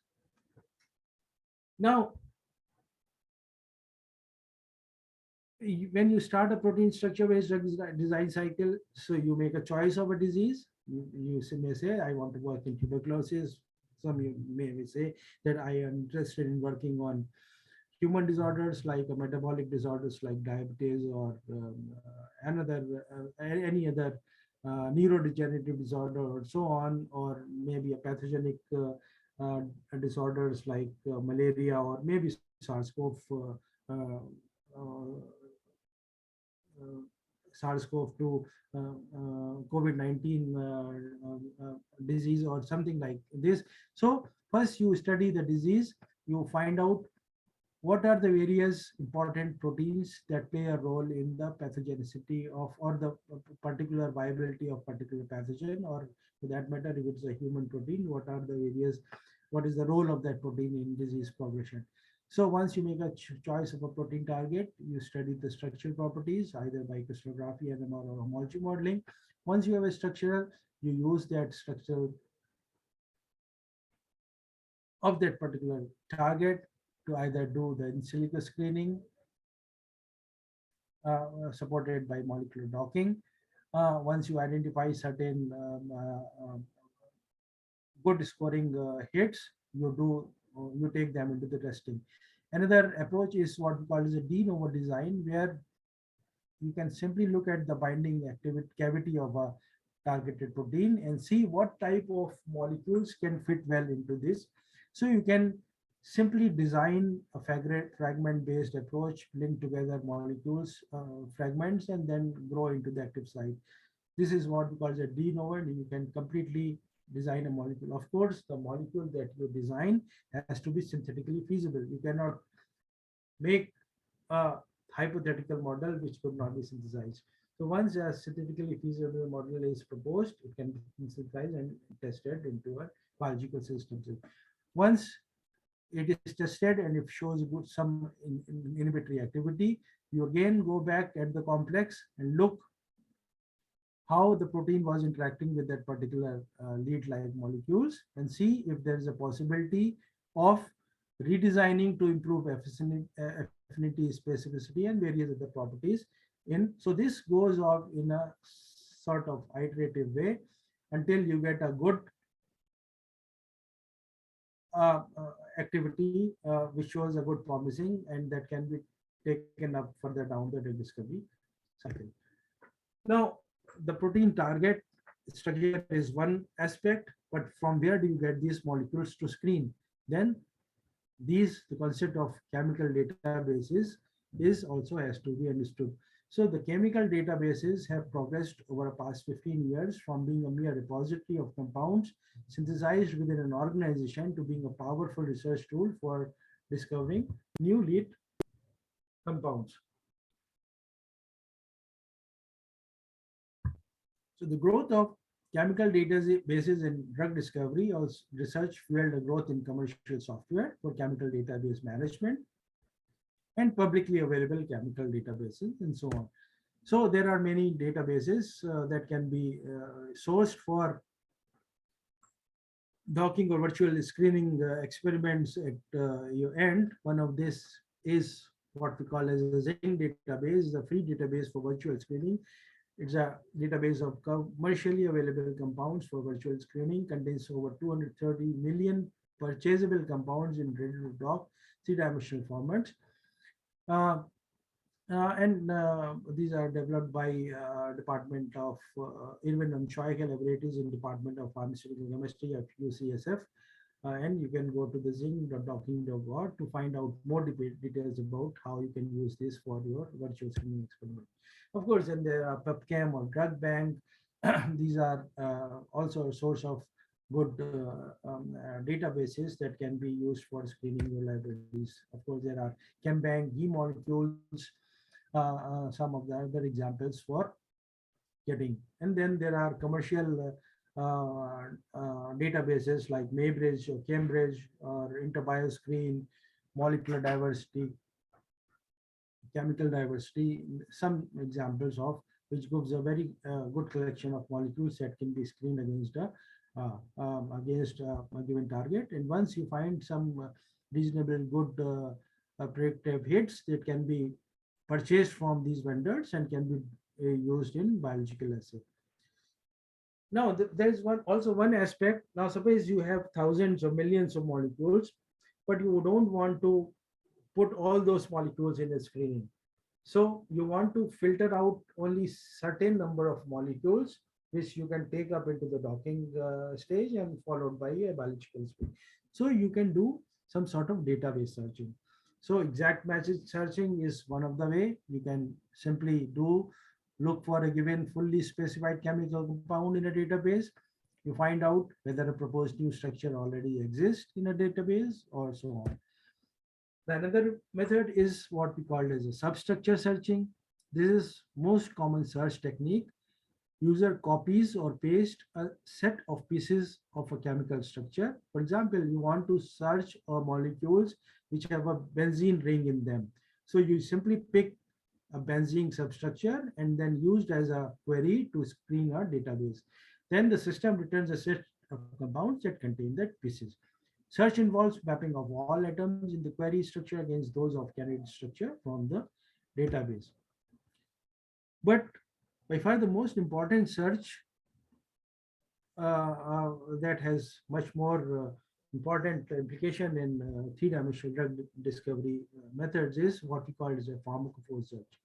Now, when you start a protein structure-based drug design cycle, so you make a choice of a disease. You may say, I want to work in tuberculosis. Some you may say that I am interested in working on human disorders like metabolic disorders like diabetes or any other neurodegenerative disorder or so on, or maybe a pathogenic disorders like malaria or maybe SARS-CoV-2, COVID-19 disease or something like this. So first you study the disease, you find out what are the various important proteins that play a role in the pathogenicity of or the particular viability of particular pathogen, or for that matter, if it's a human protein, what is the role of that protein in disease progression. So once you make a choice of a protein target, you study the structural properties either by crystallography, NMR, or homology modeling. Once you have a structure, you use that structure of that particular target to either do the in silico screening supported by molecular docking. Once you identify certain good scoring hits, you take them into the testing. Another approach is what we call as a de novo design, where you can simply look at the binding cavity of a targeted protein and see what type of molecules can fit well into this. So you can simply design a fragment-based approach, link together molecules, fragments, and then grow into the active site. This is what we call as a de novo, and you can completely design a molecule. Of course, the molecule that you design has to be synthetically feasible. You cannot make a hypothetical model which could not be synthesized. So once a synthetically feasible model is proposed, it can be synthesized and tested into a biological system. Once it is tested and it shows good some inhibitory activity, you again go back at the complex and look how the protein was interacting with that particular lead-like molecules and see if there is a possibility of redesigning to improve affinity, specificity, and various other properties. So this goes off in a sort of iterative way until you get a good activity which shows a good promising and that can be taken up further down the discovery cycle. Now, the protein target structure is one aspect, but from where do you get these molecules to screen? Then the concept of chemical databases is also has to be understood. So the chemical databases have progressed over the past 15 years from being a mere repository of compounds synthesized within an organization to being a powerful research tool for discovering new lead compounds. So the growth of chemical databases in drug discovery or research fueled a growth in commercial software for chemical database management and publicly available chemical databases and so on. So there are many databases that can be sourced for docking or virtual screening experiments at your end. One of this is what we call as a Zing database, the free database for virtual screening. It's a database of commercially available compounds for virtual screening, contains over 230 million purchasable compounds in ready-to-dock three-dimensional formats. And these are developed by Department of Irwin and Choi Laboratories in Department of Pharmaceutical Chemistry at UCSF. And you can go to the zing.docking.org to find out more details about how you can use this for your virtual screening experiment. Of course, and there are PubChem or Drug Bank. These are also a source of good databases that can be used for screening your libraries. Of course, there are ChemBank, e-molecules, some of the other examples for getting. And then there are commercial databases like Maybridge or Cambridge or InterBioScreen, molecular diversity, chemical diversity, some examples of which gives a very good collection of molecules that can be screened against a given target. And once you find some reasonable good predictive hits that can be purchased from these vendors and can be used in biological assay. Now, there's also one aspect. Now, suppose you have thousands or millions of molecules, but you don't want to put all those molecules in a screening. So you want to filter out only certain number of molecules which you can take up into the docking stage and followed by a biological stage. So you can do some sort of database searching. So exact matches searching is one of the way. You can simply look for a given fully specified chemical compound in a database. You find out whether a proposed new structure already exists in a database or so on. Another method is what we call as a substructure searching. This is most common search technique. User copies or paste a set of pieces of a chemical structure. For example, you want to search molecules which have a benzene ring in them. So you simply pick a benzene substructure and then used as a query to screen a database. Then the system returns a set of compounds that contain that pieces. Search involves mapping of all atoms in the query structure against those of candidate structure from the database. But by far the most important search that has much more important implication in three-dimensional drug discovery methods is what we call as a pharmacophore search.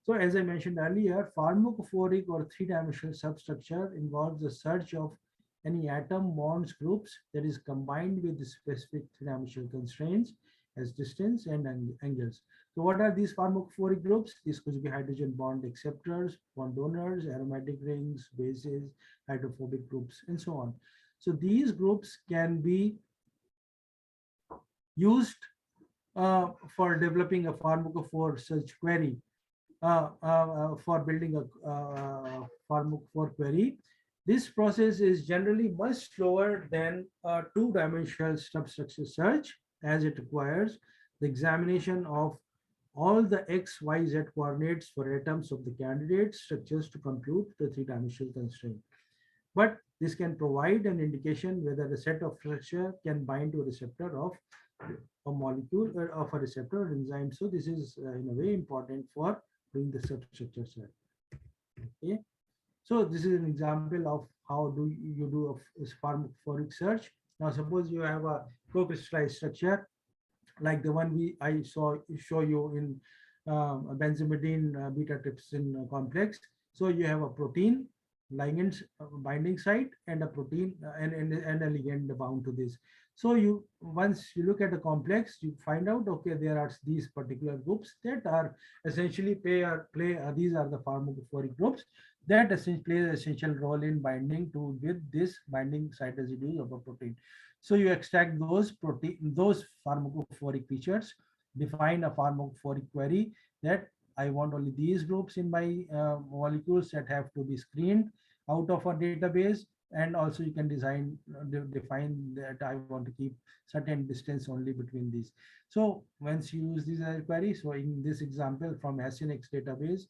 So as I mentioned earlier, pharmacophoric or three-dimensional substructure involves the search of any atom bonds groups that is combined with the specific three-dimensional constraints as distance and angles. So what are these pharmacophoric groups? These could be hydrogen bond acceptors, bond donors, aromatic rings, bases, hydrophobic groups, and so on. So these groups can be used for developing a pharmacophore search query, for building a pharmacophore query. This process is generally much slower than a two-dimensional substructure search, as it requires the examination of all the x, y, z coordinates for atoms of the candidate structures to compute the three-dimensional constraint. But this can provide an indication whether a set of structure can bind to a receptor of a molecule or of a receptor or enzyme. So this is in a way important for doing the substructure set. Okay. So this is an example of how do you do a pharmacophoric search. Now suppose you have a co-crystallized structure like the one I saw show you in benzimidine beta trypsin complex. So you have a protein ligand binding site and a protein and a ligand bound to this. So you once you look at the complex, you find out okay there are these particular groups that are essentially play these are the pharmacophoric groups that essentially play an essential role in binding to with this binding site residues of a protein. So you extract those pharmacophoric features, define a pharmacophoric query that I want only these groups in my molecules that have to be screened out of a database. And also you can define that I want to keep certain distance only between these. So once you use these as a query, so in this example from SNX database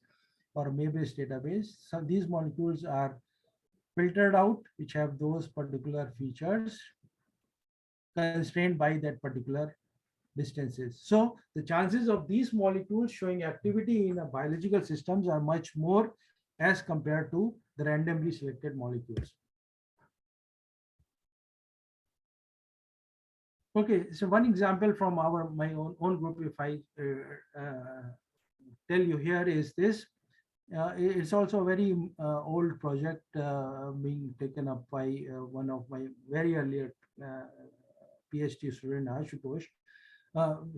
or Maybase database, so these molecules are filtered out, which have those particular features constrained by that particular distances. So the chances of these molecules showing activity in a biological systems are much more as compared to the randomly selected molecules. Okay, so one example from my own group, if I tell you here is this. It's also a very old project being taken up by one of my very earlier PhD student, Ashutosh.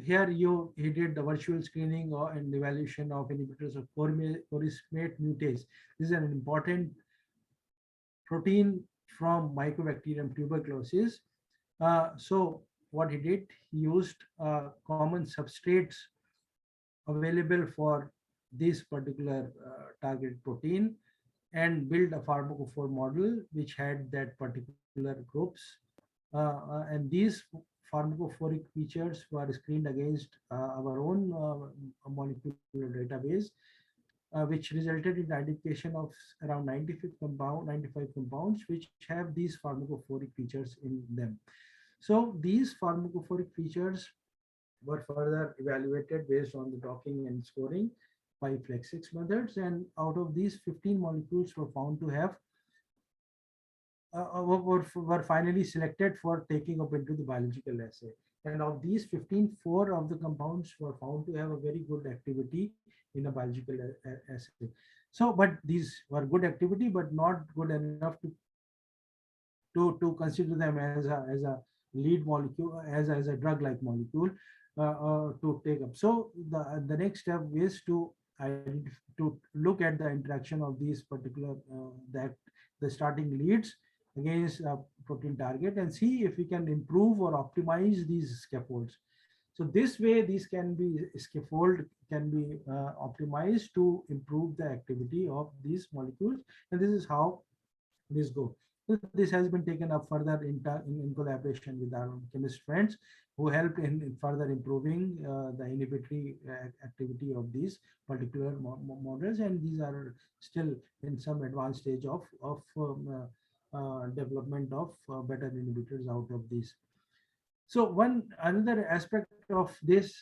Here he did the virtual screening and evaluation of inhibitors of chorismate mutase. This is an important protein from Mycobacterium tuberculosis. So what he did, he used common substrates available for this particular target protein and build a pharmacophore model which had that particular groups. And these pharmacophoric features were screened against our own molecular database, which resulted in the identification of around 95 compounds which have these pharmacophoric features in them. So these pharmacophoric features were further evaluated based on the docking and scoring by Flexix methods, and out of these 15 molecules were found to have were finally selected for taking up into the biological assay. And of these 15, 4 of the compounds were found to have a very good activity in a biological assay. So, but these were good activity, but not good enough to consider them as a lead molecule, as a drug-like molecule to take up. So the next step is to look at the interaction of these particular the starting leads against a protein target and see if we can improve or optimize these scaffolds. So this way, these can be scaffold can be optimized to improve the activity of these molecules, and this is how this goes. So this has been taken up further in collaboration with our chemist friends who helped in further improving the inhibitory activity of these particular models, and these are still in some advanced stage of development of better inhibitors out of these. So another aspect of this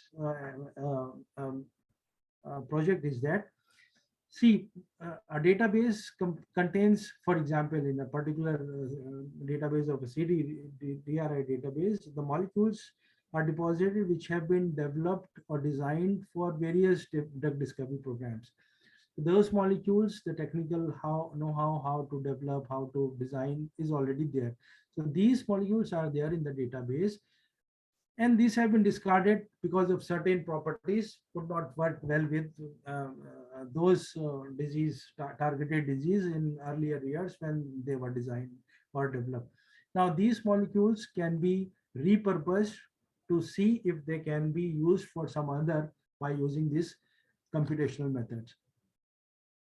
project is that, see, a database contains, for example, in a particular database of a CDRI database, the molecules are deposited which have been developed or designed for various drug discovery programs. Those molecules, the technical know-how, how to develop, how to design is already there. So these molecules are there in the database, and these have been discarded because of certain properties could not work well with those targeted disease in earlier years when they were designed or developed. Now these molecules can be repurposed to see if they can be used for some other by using these computational methods.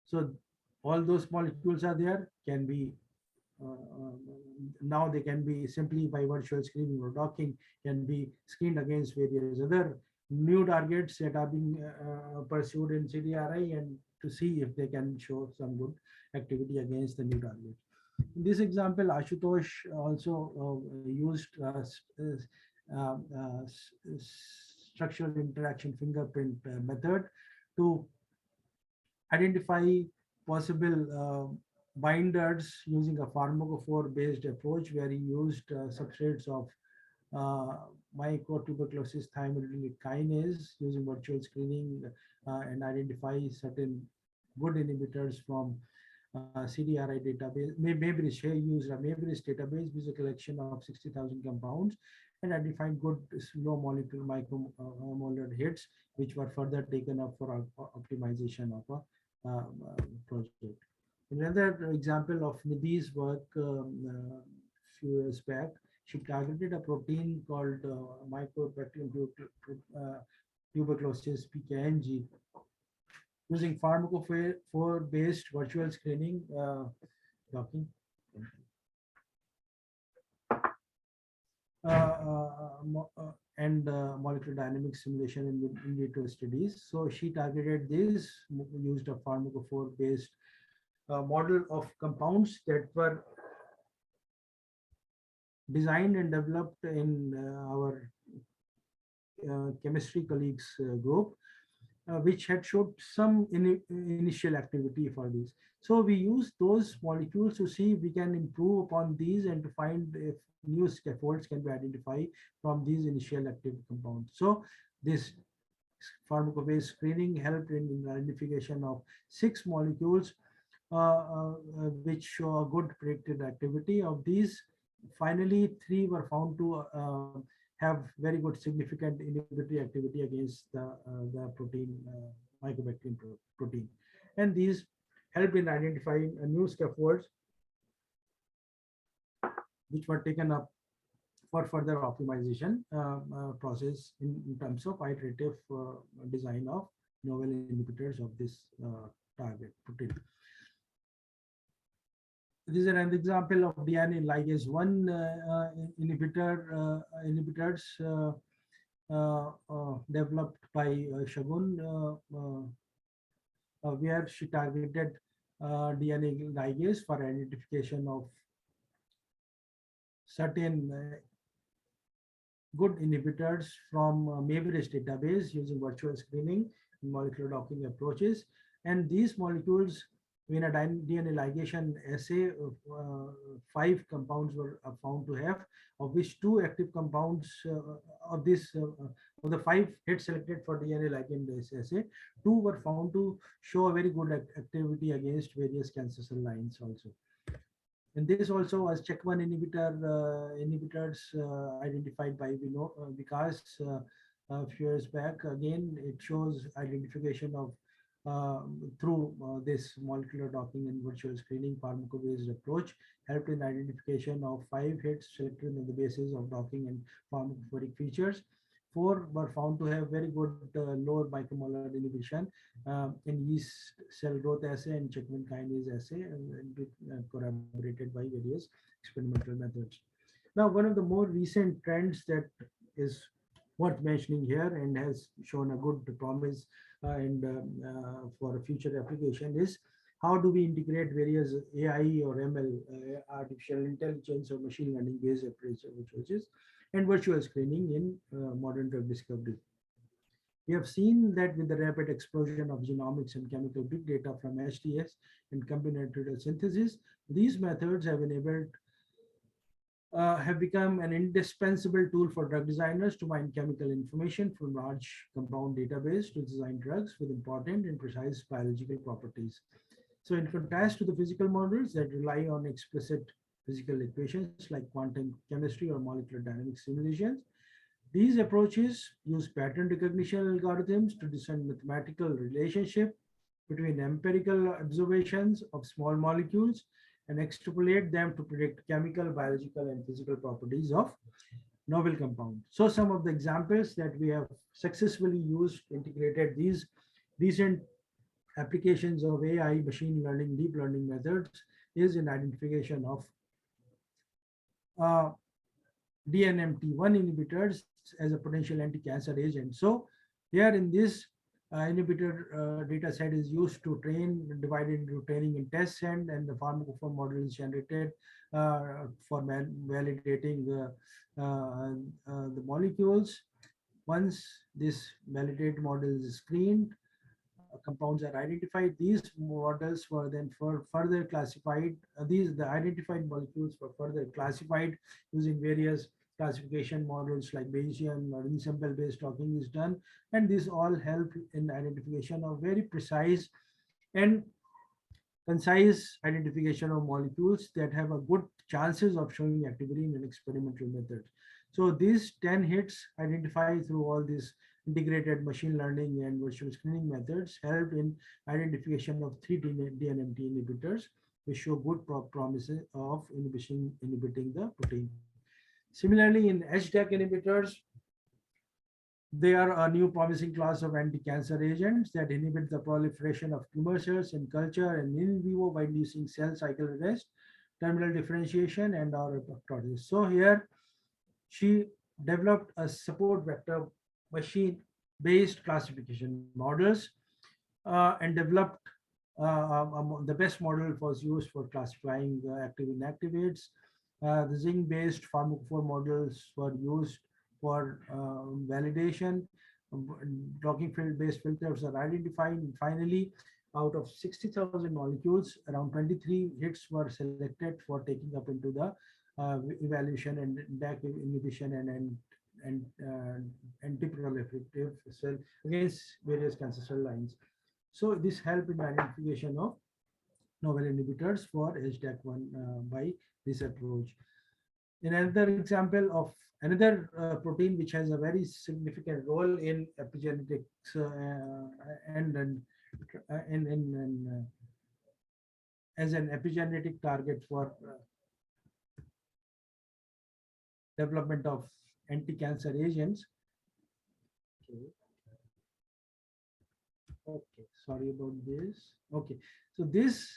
So all those molecules are there, can be now they can be simply by virtual screening or docking can be screened against various other new targets that are being pursued in CDRI, and to see if they can show some good activity against the new target. In this example, Ashutosh also used structural interaction fingerprint method to identify possible binders using a pharmacophore-based approach, where he used substrates of uh, mycotuberculosis thymidine kinase using virtual screening and identify certain good inhibitors from CDRI database. Maybe she used a Mayberry's database with a collection of 60,000 compounds and identified good slow molecule micromolar hits, which were further taken up for optimization of a project. Another example of Nidhi's work few years back, she targeted a protein called Mycobacterium tuberculosis (PKNG) using pharmacophore-based virtual screening docking. And molecular dynamics simulation in vitro studies. So she targeted this, used a pharmacophore-based model of compounds that were designed and developed in our chemistry colleagues group, which had showed some initial activity for these. So we use those molecules to see if we can improve upon these and to find if new scaffolds can be identified from these initial active compounds. So this pharmacophore screening helped in identification of 6 molecules which show a good predicted activity. Of these, finally 3 were found to have very good significant inhibitory activity against the protein, mycobacterium protein. And these help in identifying new scaffolds which were taken up for further optimization process in terms of iterative design of novel inhibitors of this target protein. This is an example of DNA ligase 1 inhibitors developed by Shagun, where she targeted DNA ligase for identification of certain good inhibitors from Mayberry's database using virtual screening and molecular docking approaches. And these molecules, in a DNA ligation assay, 5 compounds were found to have, of which 2 active compounds of the 5 hits selected for DNA ligand assay, 2 were found to show a very good activity against various cancer cell lines also. And this also as check1 inhibitors identified by Vikas a few years back. Again, it shows identification of through this molecular docking and virtual screening pharmaco-based approach, helped in identification of 5 hits selected on the basis of docking and pharmacophoric features. 4 were found to have very good lower micromolar inhibition in yeast cell growth assay and checkpoint kinase assay, and corroborated by various experimental methods. Now, one of the more recent trends that is worth mentioning here and has shown a good promise and for a future application is how do we integrate various AI or ML, artificial intelligence or machine learning based approaches and virtual screening in modern drug discovery. We have seen that with the rapid explosion of genomics and chemical big data from HTS and combinatorial synthesis, these methods have become an indispensable tool for drug designers to mine chemical information from large compound database to design drugs with important and precise biological properties. So in contrast to the physical models that rely on explicit physical equations like quantum chemistry or molecular dynamics simulations, these approaches use pattern recognition algorithms to discern mathematical relationship between empirical observations of small molecules and extrapolate them to predict chemical, biological, and physical properties of novel compounds. So some of the examples that we have successfully used, integrated these recent applications of AI, machine learning, deep learning methods is in identification of uh, DNMT1 inhibitors as a potential anti-cancer agent. So here in this inhibitor data set is used to train, divided into training and test set, and the pharmacophore model is generated for validating the molecules. Once this validated model is screened, compounds are identified. These models were then further classified. The identified molecules were further classified using various classification models like Bayesian or ensemble-based talking is done, and this all help in identification of very precise and concise identification of molecules that have a good chances of showing activity in an experimental method. So these 10 hits identified through all these integrated machine learning and virtual screening methods helped in identification of three DNMT inhibitors, which show good promises of inhibiting the protein. Similarly, in HDAC inhibitors, they are a new promising class of anti-cancer agents that inhibit the proliferation of tumor cells in culture and in vivo by inducing cell cycle arrest, terminal differentiation, and or apoptosis. So here she developed a support vector machine-based classification models and developed the best model was used for classifying active inactivates. The zinc-based pharmacophore models were used for validation. Docking field-based filters are identified. And finally, out of 60,000 molecules, around 23 hits were selected for taking up into the evaluation and DAC inhibition and anti-proliferative cell against various cancer cell lines. So this helped in identification of novel inhibitors for HDAC1 by this approach. In another example of another protein which has a very significant role in epigenetics and as an epigenetic target for development of anti-cancer agents. Okay. Okay, sorry about this. Okay, so this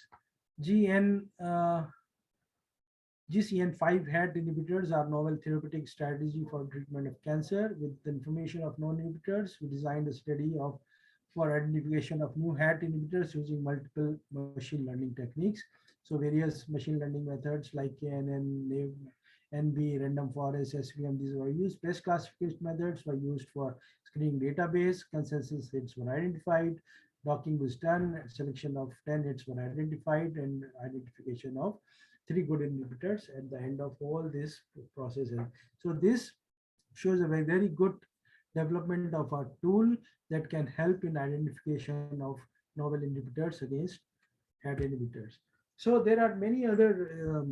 GN GCN5 hat inhibitors are novel therapeutic strategy for treatment of cancer. With the information of known inhibitors, we designed a study of for identification of new hat inhibitors using multiple machine learning techniques. So various machine learning methods like KNN, NB, random forest, SVM, these were used. Best classification methods were used for screening database. Consensus hits were identified. Docking was done. Selection of 10 hits were identified and identification of three good inhibitors at the end of all this process. So this shows a very good development of a tool that can help in identification of novel inhibitors against HAT inhibitors. So there are many other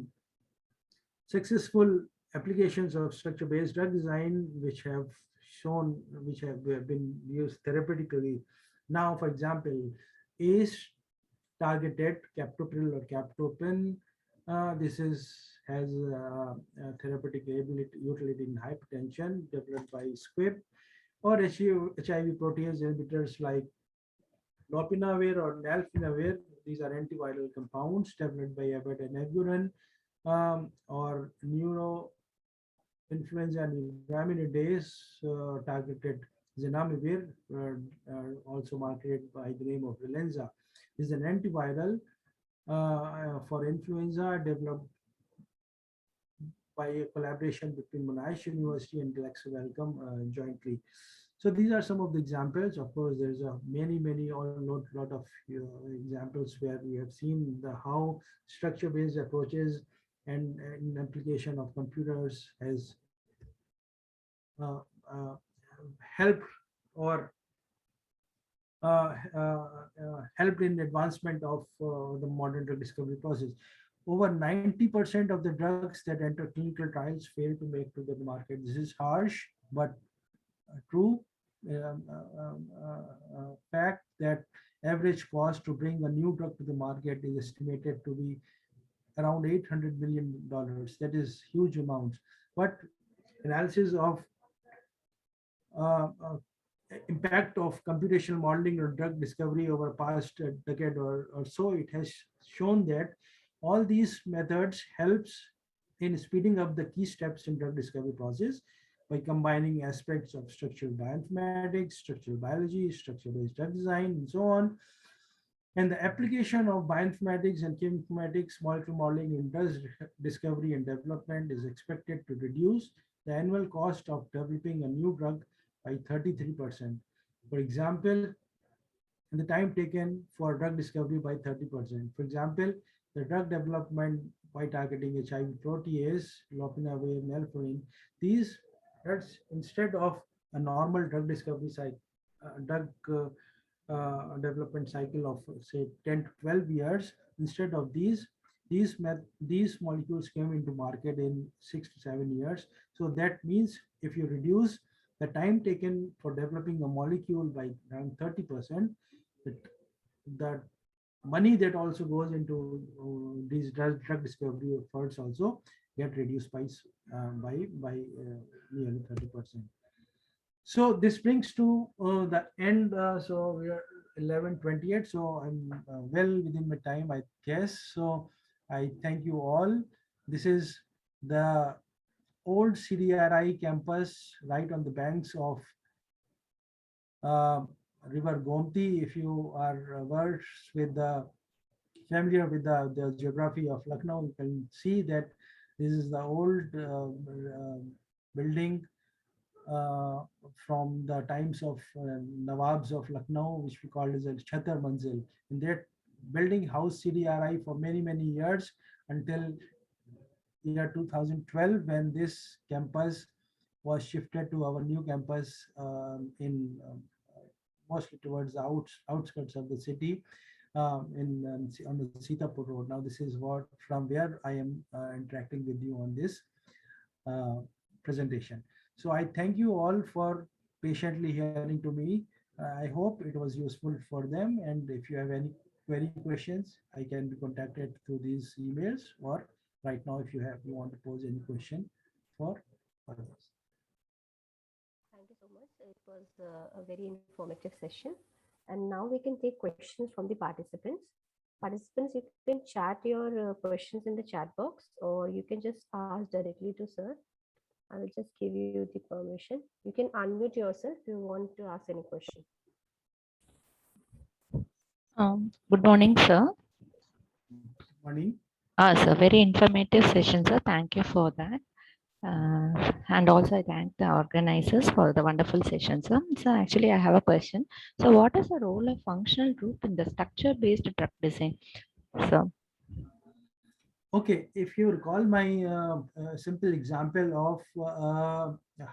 successful applications of structure-based drug design which have been used therapeutically. Now, for example, ACE targeted captopril or captopin. This has therapeutic utility in hypertension developed by SQUIP, or HIV protease inhibitors like lopinavir or nalfinavir. These are antiviral compounds developed by Abbott and Eguren, or neuroinfluenza and neuraminidase targeted zanamivir, also marketed by the name of Relenza. This is an antiviral for influenza developed by a collaboration between Monash University and Glaxo Wellcome jointly. So these are some of the examples. Of course, there's a many lot of examples where we have seen how structure-based approaches and application of computers has uh, uh, helped or helped in advancement of the modern drug discovery process. Over 90% of the drugs that enter clinical trials fail to make to the market. This is harsh, but true fact that average cost to bring a new drug to the market is estimated to be around $800 million. That is huge amounts. But analysis of uh, uh, impact of computational modeling or drug discovery over past decade or so, it has shown that all these methods helps in speeding up the key steps in drug discovery process by combining aspects of structural bioinformatics, structural biology, structure-based drug design, and so on. And the application of bioinformatics and cheminformatics molecular modeling in drug discovery and development is expected to reduce the annual cost of developing a new drug by 33%. For example, and the time taken for drug discovery by 30%. For example, the drug development by targeting HIV protease, lopinavir, melphalan, these drugs, instead of a normal drug discovery cycle, development cycle of say 10 to 12 years, instead of these molecules came into market in 6 to 7 years. So that means if you reduce the time taken for developing a molecule by around 30%, the, the money that also goes into these drug discovery efforts also get reduced by nearly 30%. So this brings to the end. So we are 11:28. So I'm well within my time, I guess. So I thank you all. This is the old CDRI campus right on the banks of uh, River Gomti. If you are versed with the familiar with the geography of Lucknow, you can see that this is the old building uh, from the times of Nawabs of Lucknow, which we call as a Chatar Manzil. In that building housed CDRI for many, many years until year 2012, when this campus was shifted to our new campus in mostly towards the outskirts of the city on the Sitapur Road. Now, this is what from where I am interacting with you on this uh, presentation. So I thank you all for patiently hearing to me. I hope it was useful for them. And if you have any query questions, I can be contacted through these emails, or right now, if you want to pose any question for others. Thank you so much. It was a very informative session. And now we can take questions from the participants. Participants, you can chat your questions in the chat box, or you can just ask directly to sir. I will just give you the permission. You can unmute yourself if you want to ask any question. Good morning, sir. Morning. Sir, very informative session, sir. Thank you for that. And also I thank the organizers for the wonderful session, sir. So actually I have a question. So what is the role of functional group in the structure-based drug design? So Okay, if you recall my simple example of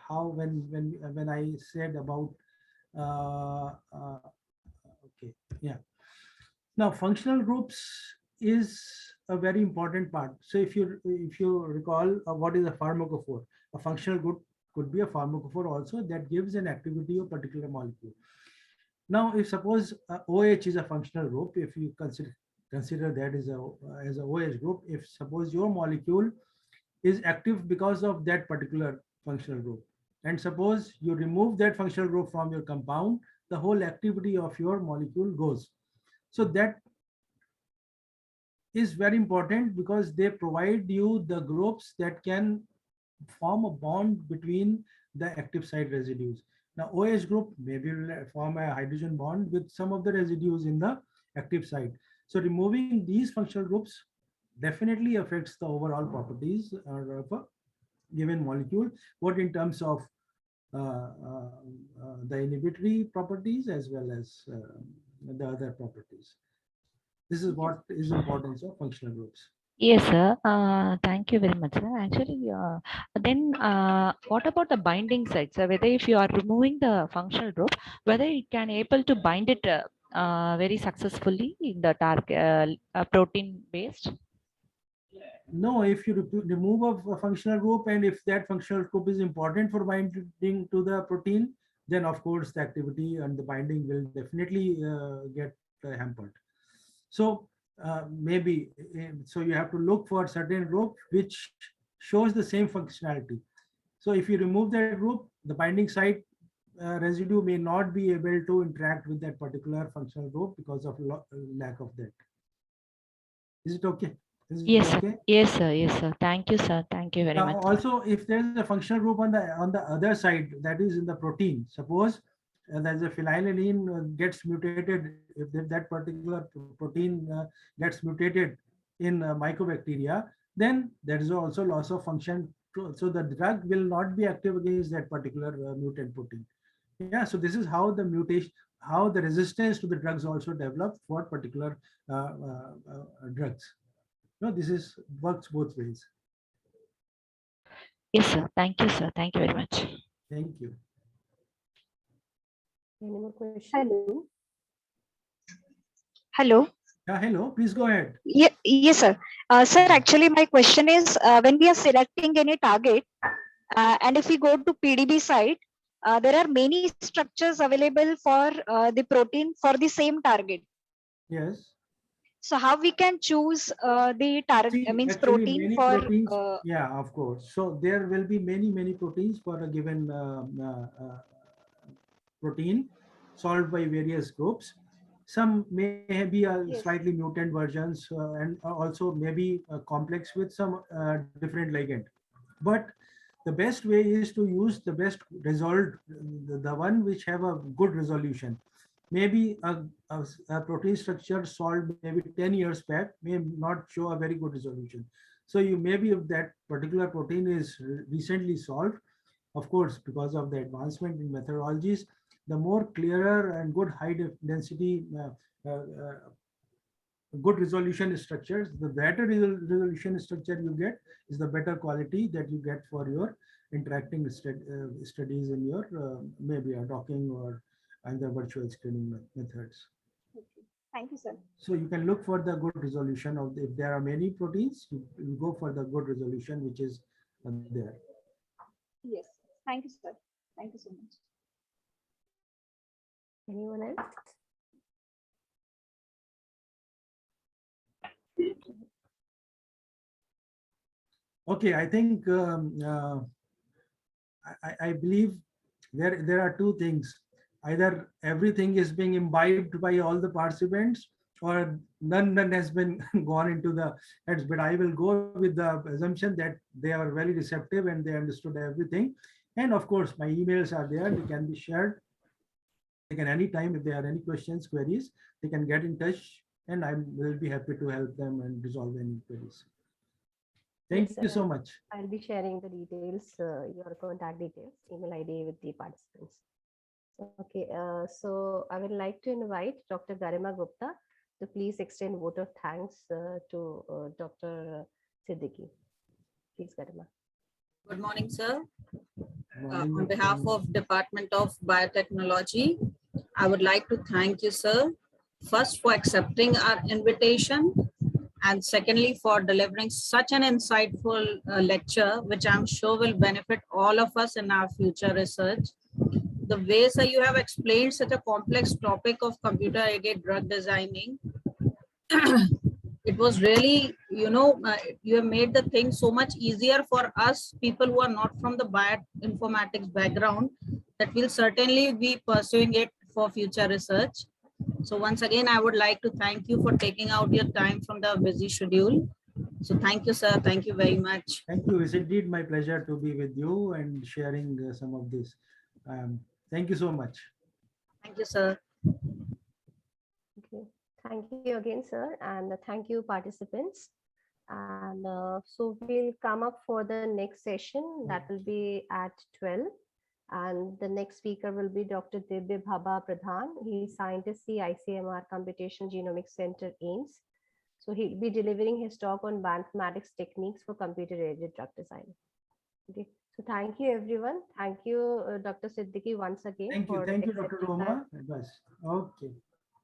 how when I said about okay, yeah. Now, functional groups is a very important part. So if you recall, what is a pharmacophore? A functional group could be a pharmacophore also that gives an activity of particular molecule. Now, if suppose OH is a functional group, if you consider that as a OH group, if suppose your molecule is active because of that particular functional group, and suppose you remove that functional group from your compound, the whole activity of your molecule goes. So that is very important because they provide you the groups that can form a bond between the active site residues. Now, OH group maybe will form a hydrogen bond with some of the residues in the active site. So removing these functional groups definitely affects the overall properties of a given molecule, both in terms of the inhibitory properties as well as the other properties. This is what is the importance of functional groups. yes, sir. Thank you very much, sir. Actually, then what about the binding site? So whether if you are removing the functional group, whether it can able to bind it very successfully in the target protein based? No, if you remove a functional group, and if that functional group is important for binding to the protein, then of course the activity and the binding will definitely get hampered. So maybe so you have to look for certain group which shows the same functionality. So if you remove that group, the binding site residue may not be able to interact with that particular functional group because of lack of that. Is it okay? Is it Yes, sir. okay? Yes, sir. Yes, sir. Thank you, sir. Thank you very Now, much. also, if there is a functional group on the other side, that is in the protein, suppose there's a phenylalanine gets mutated, if that particular protein gets mutated in mycobacteria, then there is also loss of function. So the drug will not be active against that particular mutant protein. Yeah, so this is how the mutation, how the resistance to the drugs also develop for particular drugs. No, this is works both ways. Yes, sir. Thank you, sir. Thank you very much. Thank you. Any more questions? Hello. Hello. Yeah, hello, please go ahead. Yes, sir. Sir, actually, my question is when we are selecting any target, and if we go to PDB site, there are many structures available for the protein for the same target. Yes. So, how we can choose the target, See, means actually, protein many for. proteins, yeah, of course. So there will be many proteins for a given protein solved by various groups. Some may be Yes. slightly mutant versions and also maybe complex with some different ligand. But the best way is to use the best resolved, the one which have a good resolution. Maybe a protein structure solved maybe 10 years back may not show a very good resolution. So you maybe if that particular protein is recently solved, of course, because of the advancement in methodologies, the more clearer and good high density uh, uh, good resolution structures, the better resolution structure you get is the better quality that you get for your interacting studies in your maybe a docking or either virtual screening methods. Thank you, sir. So you can look for the good resolution of if there are many proteins, you go for the good resolution which is there. Yes. Thank you, sir. Thank you so much. Anyone else? Okay, I think I believe there are two things. Either everything is being imbibed by all the participants, or none has been gone into the heads. But I will go with the assumption that they are very receptive and they understood everything. And of course, my emails are there. They can be shared. They can anytime if there are any questions, queries, they can get in touch, and I will be happy to help them and resolve any queries. Thank Yes, you so sir. much. I'll be sharing the details, your contact details, email ID with the participants. Okay, so I would like to invite Dr. Garima Gupta to please extend vote of thanks to Dr. Siddiqui. Please, Garima. Good morning, sir. Morning, On behalf of Department of Biotechnology, I would like to thank you, sir, first for accepting our invitation, and secondly for delivering such an insightful lecture, which I'm sure will benefit all of us in our future research. The way, sir, you have explained such a complex topic of computer-aided drug designing, it was really, you have made the thing so much easier for us people who are not from the bioinformatics background, that will certainly be pursuing it for future research. So once again, I would like to thank you for taking out your time from the busy schedule. So thank you, sir. Thank you very much. Thank you. It's indeed my pleasure to be with you and sharing some of this. Thank you so much. Thank you, sir. Okay. Thank you again, sir, and thank you, participants. And so we'll come up for the next session. That will be at 12. And the next speaker will be Dr. Divya Bhaba Pradhan. He is scientist, ICMR Computational Genomics Center, AIMS. So he'll be delivering his talk on bioinformatics techniques for computer-aided drug design. Okay. So thank you, everyone. Thank you, Dr. Siddiqui, once again. Thank you, accepting Dr. time. Roma. Okay.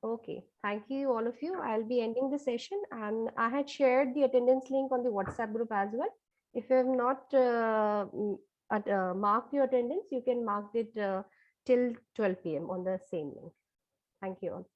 Okay, thank you, all of you. I'll be ending the session, and I had shared the attendance link on the WhatsApp group as well. If you have not marked your attendance, you can mark it till 12 p.m. on the same link. Thank you all.